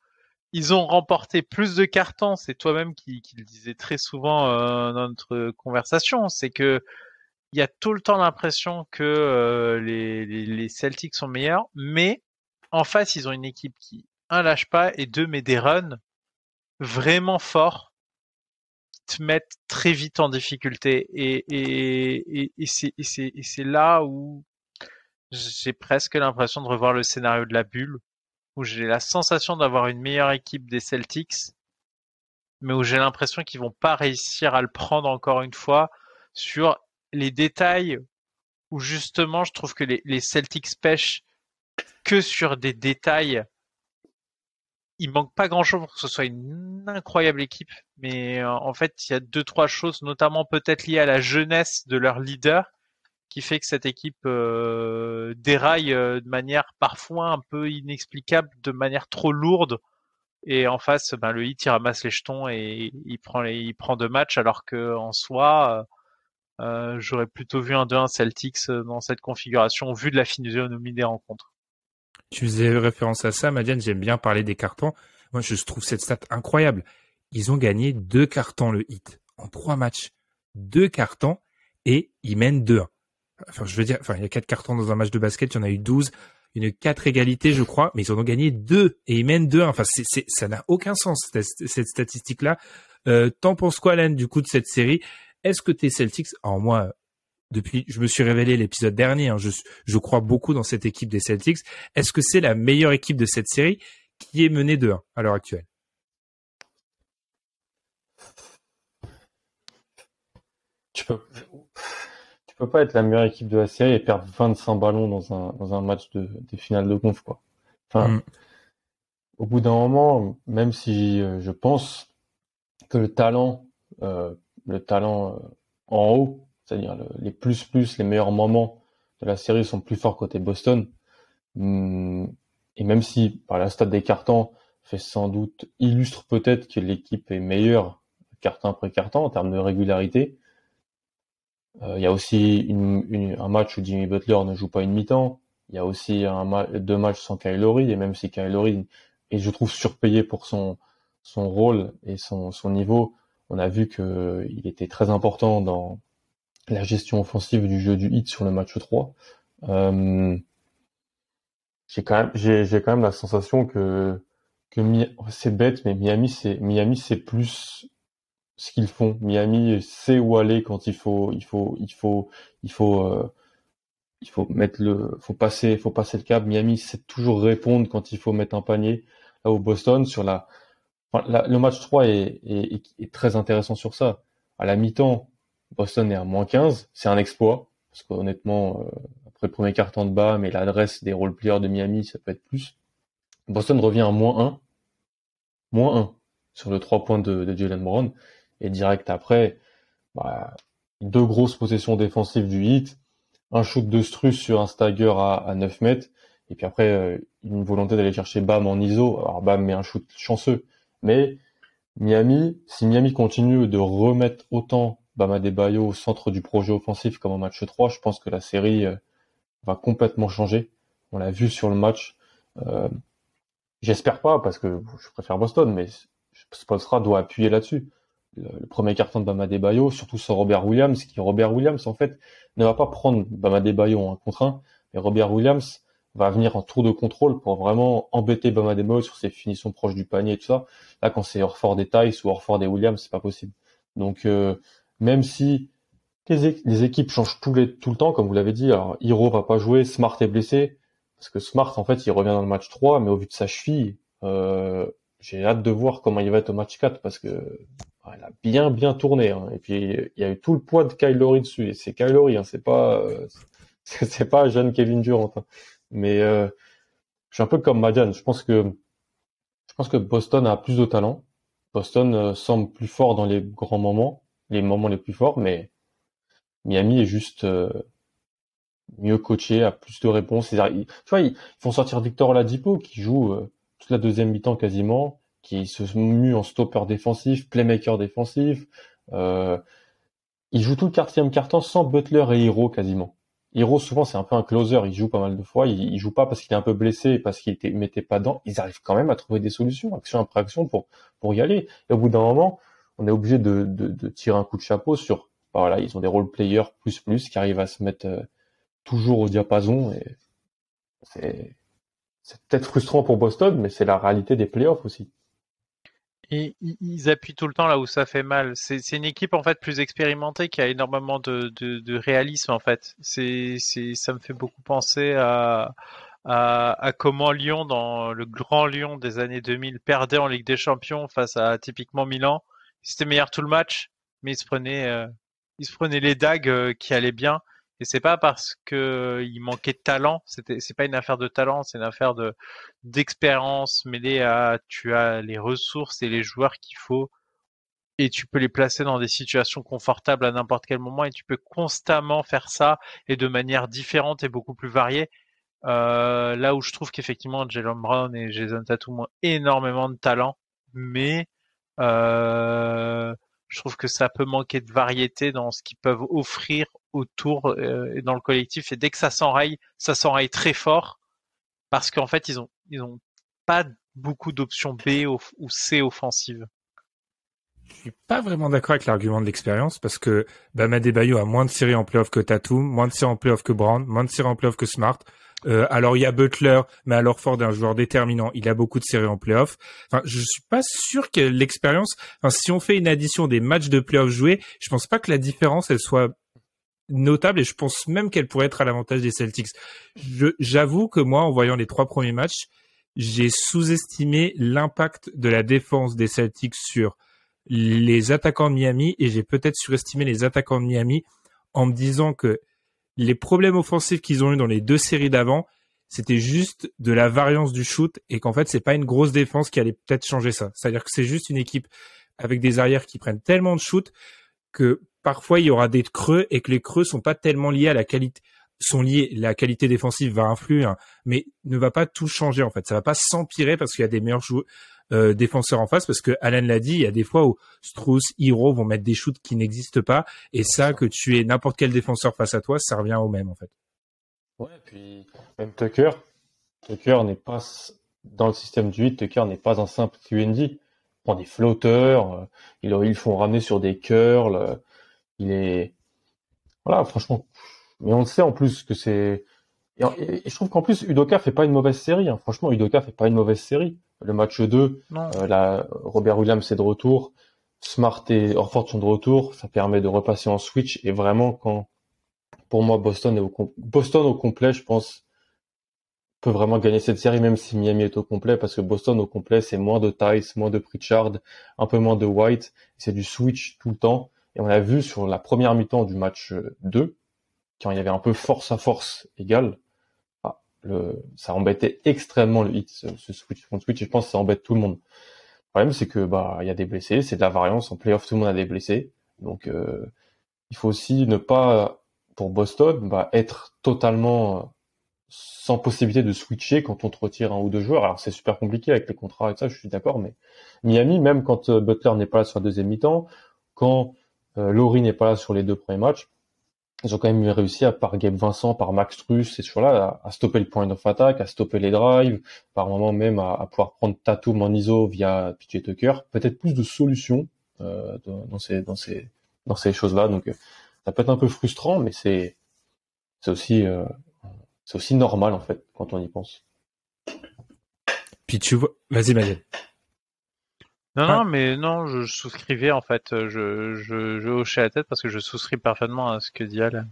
Ils ont remporté plus de cartons, c'est toi-même qui le disais très souvent dans notre conversation, c'est que il y a tout le temps l'impression que les Celtics sont meilleurs, mais en face, ils ont une équipe qui, un, lâche pas, et deux, met des runs vraiment forts qui te mettent très vite en difficulté. Et c'est là où j'ai presque l'impression de revoir le scénario de la bulle, où j'ai la sensation d'avoir une meilleure équipe des Celtics, mais où j'ai l'impression qu'ils vont pas réussir à le prendre encore une fois sur les détails où justement je trouve que les Celtics pêchent que sur des détails. Il manque pas grand-chose pour que ce soit une incroyable équipe, mais en fait il y a 2-3 choses, notamment peut-être liées à la jeunesse de leur leader, qui fait que cette équipe déraille de manière parfois un peu inexplicable, de manière trop lourde. Et en face, le Heat il ramasse les jetons et il prend 2 matchs, alors que en soi, j'aurais plutôt vu un 2-1 Celtics dans cette configuration, vu de la physionomie des rencontres. Tu faisais référence à ça, Madiane, j'aime bien parler des cartons. Moi, je trouve cette stat incroyable. Ils ont gagné 2 cartons le Heat en 3 matchs. 2 cartons et ils mènent 2-1. Enfin, je veux dire, il y a 4 cartons dans un match de basket, il y en a eu 12, une 4 égalités, je crois, mais ils en ont gagné 2 et ils mènent 2-1. Enfin, ça n'a aucun sens, cette statistique-là. T'en penses quoi, Alain, du coup, de cette série? Est-ce que tes Celtics, alors moi, je me suis révélé l'épisode dernier, hein, je crois beaucoup dans cette équipe des Celtics. Est-ce que c'est la meilleure équipe de cette série qui est menée 2-1 à l'heure actuelle? Tu peux pas être la meilleure équipe de la série et perdre 25 ballons dans un match des finales de conf, quoi. Enfin, au bout d'un moment, même si je pense que le talent en haut, c'est-à-dire les les meilleurs moments de la série sont plus forts côté Boston. Et même si par la stat des cartons fait sans doute illustre peut-être que l'équipe est meilleure carton après carton en termes de régularité. Il y a aussi un match où Jimmy Butler ne joue pas une mi-temps. Il y a aussi 2 matchs sans Kyle Lowry, et même si Kyle Lowry est, je trouve, surpayé pour son rôle et son niveau, on a vu que il était très important dans la gestion offensive du jeu du Heat sur le match 3. J'ai quand même la sensation que c'est bête, mais Miami c'est plus ce qu'ils font. Miami sait où aller quand il faut faut passer le cap. Miami sait toujours répondre quand il faut mettre un panier. là où Boston le match 3 est très intéressant sur ça. À la mi-temps, Boston est à -15, c'est un exploit parce qu'honnêtement, après le premier quart-temps de bas, mais l'adresse des role-players de Miami, ça peut être plus. Boston revient à -1 sur le 3 points de Jaylen Brown, et direct après, bah, 2 grosses possessions défensives du Heat, un shoot de Strus sur un stagger à 9 mètres, et puis après une volonté d'aller chercher Bam en ISO. Alors Bam met un shoot chanceux, mais si Miami continue de remettre autant Bam Adebayo au centre du projet offensif comme en match 3, je pense que la série va complètement changer. On l'a vu sur le match. Euh, J'espère pas, parce que je préfère Boston, mais Spoelstra doit appuyer là-dessus. Le premier carton de Bam Adebayo, surtout sur Robert Williams, Robert Williams, en fait, ne va pas prendre Bam Adebayo en 1 contre 1, mais Robert Williams va venir en tour de contrôle pour vraiment embêter Bam Adebayo sur ses finitions proches du panier et tout ça. Là, quand c'est Horford et Tice ou Horford et Williams, c'est pas possible. Donc, même si les équipes changent tout le temps, comme vous l'avez dit, alors Hero va pas jouer, Smart est blessé, parce que Smart, en fait, il revient dans le match 3, mais au vu de sa cheville, j'ai hâte de voir comment il va être au match 4, parce que il a bien tourné, hein. Et puis il y a eu tout le poids de Kyle Lowry dessus, et c'est Kyle Lowry, hein, c'est pas jeune Kevin Durant, hein. Mais je suis un peu comme Madiane, je pense que Boston a plus de talent. Boston semble plus fort dans les grands moments, les moments les plus forts, mais Miami est juste mieux coaché, a plus de réponses. Tu vois, ils font sortir Victor Oladipo qui joue toute la deuxième mi-temps quasiment, qui se mue en stopper défensif, playmaker défensif. Il joue tout le quatrième quart-temps sans Butler et Hero quasiment. Hero, souvent, c'est un peu un closer, il joue pas mal de fois, il joue pas parce qu'il est un peu blessé et parce qu'il mettait pas dedans. Ils arrivent quand même à trouver des solutions, action après action, pour y aller. Et au bout d'un moment, on est obligé de tirer un coup de chapeau sur, voilà, ils ont des role players plus qui arrivent à se mettre toujours au diapason, et c'est peut-être frustrant pour Boston, mais c'est la réalité des playoffs aussi. Et ils appuient tout le temps là où ça fait mal. C'est une équipe en fait plus expérimentée qui a énormément de réalisme en fait. Ça me fait beaucoup penser à comment Lyon, dans le grand Lyon des années 2000, perdait en Ligue des Champions face à typiquement Milan. C'était meilleur tout le match, mais ils se prenaient les dagues qui allaient bien. Et c'est pas parce que il manquait de talent. C'est pas une affaire de talent, c'est une affaire d'expérience mêlée à tu as les ressources et les joueurs qu'il faut et tu peux les placer dans des situations confortables à n'importe quel moment et tu peux constamment faire ça et de manière différente et beaucoup plus variée. Là où je trouve qu'effectivement Jaylen Brown et Jason Tatum ont énormément de talent, mais je trouve que ça peut manquer de variété dans ce qu'ils peuvent offrir autour et dans le collectif. Et dès que ça s'enraye très fort parce qu'en fait ils ont pas beaucoup d'options B ou C offensives. Je suis pas vraiment d'accord avec l'argument de l'expérience parce que Bam Adebayo a moins de séries en playoff que Tatum, moins de séries en playoff que Brown, moins de séries en playoff que Smart. Alors il y a Butler, mais alors Ford est un joueur déterminant. Il a beaucoup de séries en playoff. Enfin, je suis pas sûr que l'expérience. Enfin, si on fait une addition des matchs de playoff joués, je pense pas que la différence elle soit notable et je pense même qu'elle pourrait être à l'avantage des Celtics. J'avoue que moi, en voyant les 3 premiers matchs, j'ai sous-estimé l'impact de la défense des Celtics sur les attaquants de Miami et j'ai peut-être surestimé les attaquants de Miami en me disant que les problèmes offensifs qu'ils ont eu dans les 2 séries d'avant, c'était juste de la variance du shoot et qu'en fait, c'est pas une grosse défense qui allait peut-être changer ça. C'est-à-dire que c'est juste une équipe avec des arrières qui prennent tellement de shoot que parfois il y aura des creux et que les creux sont pas tellement liés à la qualité, la qualité défensive va influer, hein, mais ne va pas tout changer en fait. Ça va pas s'empirer parce qu'il y a des meilleurs joueurs, défenseurs en face, parce que Alan l'a dit, il y a des fois où Strus, Hero vont mettre des shoots qui n'existent pas, et ça, que tu aies n'importe quel défenseur face à toi, ça revient au même en fait. Ouais, puis même Tucker n'est pas dans le système du 8, Tucker n'est pas un simple QND. Il prend des flotteurs, ils font ramener sur des curls, il est voilà, franchement. Mais on le sait en plus que c'est et je trouve qu'en plus Udoka fait pas une mauvaise série, hein. Franchement, Udoka fait pas une mauvaise série. Le match 2, Robert Williams est de retour, Smart et Horford sont de retour, ça permet de repasser en switch et vraiment pour moi Boston au complet, je pense peut vraiment gagner cette série, même si Miami est au complet, parce que Boston au complet, c'est moins de Tice, moins de Pritchard, un peu moins de White, c'est du switch tout le temps. Et on l'a vu sur la première mi-temps du match 2, quand il y avait un peu force à force égale, ça embêtait extrêmement le Heat, ce switch contre switch, et je pense que ça embête tout le monde. Le problème, c'est que il y a des blessés, c'est de la variance, en playoff, tout le monde a des blessés, donc il faut aussi ne pas, pour Boston, être totalement sans possibilité de switcher quand on te retire un ou deux joueurs. Alors c'est super compliqué avec les contrats et ça, je suis d'accord, mais Miami, même quand Butler n'est pas là sur la deuxième mi-temps, quand Lowry n'est pas là sur les 2 premiers matchs, ils ont quand même réussi par Gabe Vincent, par Max Strus, ces joueurs-là, à stopper le point of attack, à stopper les drives, par moment même à pouvoir prendre Tatum en ISO via PJ Tucker. Peut-être plus de solutions dans ces choses-là. Donc ça peut être un peu frustrant, mais c'est aussi normal en fait quand on y pense. Puis tu vois, vas-y Manuel. Non, mais non, je souscrivais en fait. Je hochais la tête parce que je souscris parfaitement à ce que dit Al.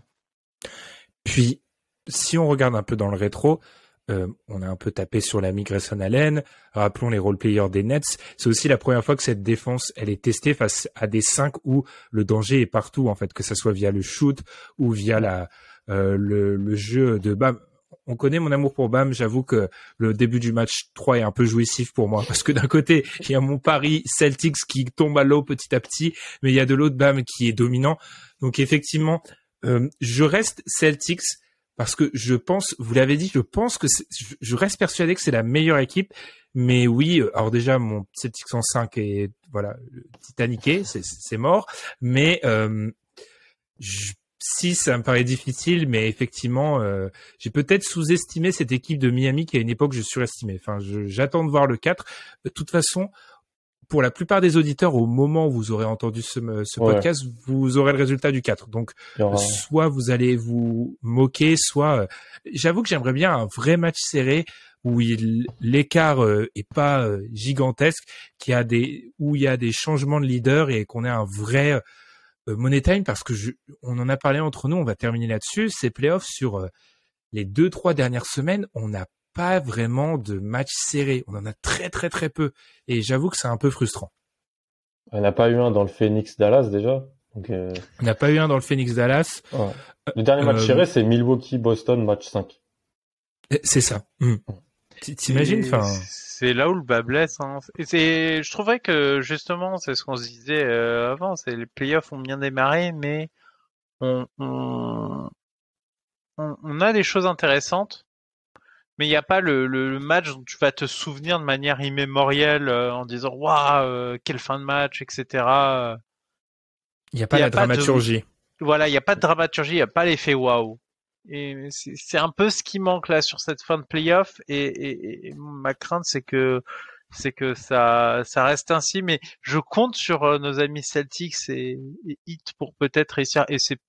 Puis, si on regarde un peu dans le rétro, on a un peu tapé sur l'ami Grayson Allen. Rappelons les role-players des Nets. C'est aussi la première fois que cette défense, elle est testée face à des 5 où le danger est partout, en fait, que ça soit via le shoot ou via le jeu de Bam. On connaît mon amour pour Bam. J'avoue que le début du match 3 est un peu jouissif pour moi parce que d'un côté, il y a mon pari Celtics qui tombe à l'eau petit à petit, mais il y a de l'autre Bam qui est dominant. Donc effectivement, je reste Celtics parce que je pense, vous l'avez dit, je reste persuadé que c'est la meilleure équipe. Mais oui, alors déjà, mon Celtics en 5 est, voilà, titaniqué, c'est mort. Mais, 6, ça me paraît difficile, mais effectivement, j'ai peut-être sous-estimé cette équipe de Miami qui à une époque je surestimais. Enfin, j'attends de voir le 4. De toute façon, pour la plupart des auditeurs, au moment où vous aurez entendu ce podcast, vous aurez le résultat du 4. Donc, soit vous allez vous moquer, soit... j'avoue que j'aimerais bien un vrai match serré où l'écart est pas gigantesque, où il y a des changements de leader et qu'on ait un vrai... Money Time, parce que on en a parlé entre nous, on va terminer là-dessus. Ces playoffs sur les 2-3 dernières semaines, on n'a pas vraiment de match serré. On en a très très très peu. Et j'avoue que c'est un peu frustrant. On n'a pas eu un dans le Phoenix Dallas déjà. Donc, on n'a pas eu un dans le Phoenix Dallas. Ouais. Le dernier match serré, c'est Milwaukee Boston match 5. C'est ça. T'imagines, enfin. C'est là où le bas blesse. Hein. Je trouverais que justement, c'est ce qu'on se disait avant. C'est les playoffs ont bien démarré, mais on a des choses intéressantes, mais il n'y a pas le match dont tu vas te souvenir de manière immémoriale en disant waouh, quelle fin de match, etc. Il n'y a pas la dramaturgie. Voilà, il n'y a pas de dramaturgie, il n'y a pas l'effet waouh. Et c'est un peu ce qui manque là sur cette fin de playoff et ma crainte c'est que ça reste ainsi, mais je compte sur nos amis Celtics et Heat pour peut-être réussir, et c'est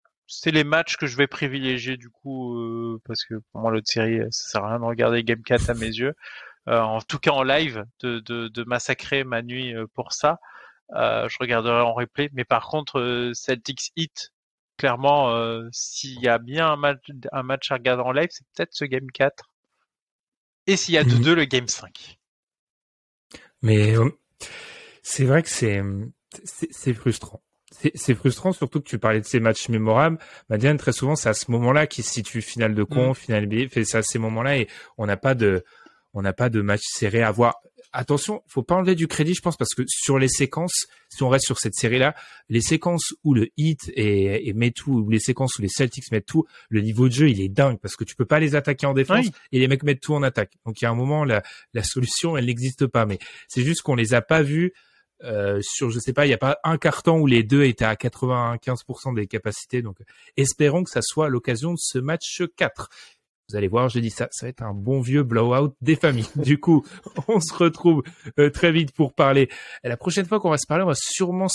les matchs que je vais privilégier du coup parce que pour moi l'autre série ça sert à rien de regarder Game 4 à mes yeux, en tout cas en live, de massacrer ma nuit pour ça. Je regarderai en replay, mais par contre Celtics Heat, clairement, s'il y a bien un match à regarder en live, c'est peut-être ce Game 4. Et s'il y a 2-2, le Game 5. Mais c'est vrai que c'est frustrant. C'est frustrant, surtout que tu parlais de ces matchs mémorables. Diane, très souvent, c'est à ce moment-là qui se situe finale de conf, finale NBA. C'est à ces moments-là et on n'a pas de match serré à voir. Attention, faut pas enlever du crédit, je pense, parce que sur les séquences, si on reste sur cette série-là, les séquences où le Heat et met tout, ou les séquences où les Celtics mettent tout, le niveau de jeu, il est dingue, parce que tu peux pas les attaquer en défense et les mecs mettent tout en attaque. Donc, il y a un moment, la solution, elle n'existe pas, mais c'est juste qu'on les a pas vus, sur, je sais pas, il y a pas un quart-temps où les deux étaient à 95% des capacités. Donc, espérons que ça soit l'occasion de ce match 4. Vous allez voir, je dis ça va être un bon vieux blowout des familles. Du coup, on se retrouve très vite pour parler. Et la prochaine fois qu'on va se parler, on va sûrement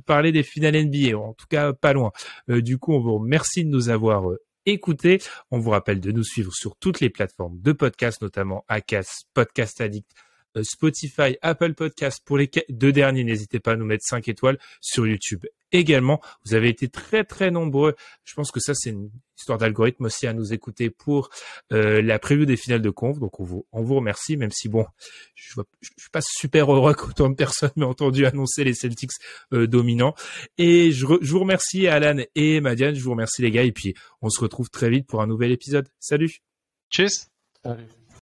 parler des finales NBA, en tout cas pas loin. Du coup, on vous remercie de nous avoir écoutés. On vous rappelle de nous suivre sur toutes les plateformes de podcast, notamment Acast, Podcast Addict, Spotify, Apple Podcast. Pour les 2 derniers, n'hésitez pas à nous mettre 5 étoiles sur YouTube également. Vous avez été très très nombreux. Je pense que ça c'est une histoire d'algorithme aussi à nous écouter pour la preview des finales de conf. Donc on vous remercie, même si bon, je suis pas super heureux qu'autant de personnes m'aient entendu annoncer les Celtics dominants. Et je vous remercie Alan et Madiane, je vous remercie les gars et puis on se retrouve très vite pour un nouvel épisode. Salut. Tchuss. Salut.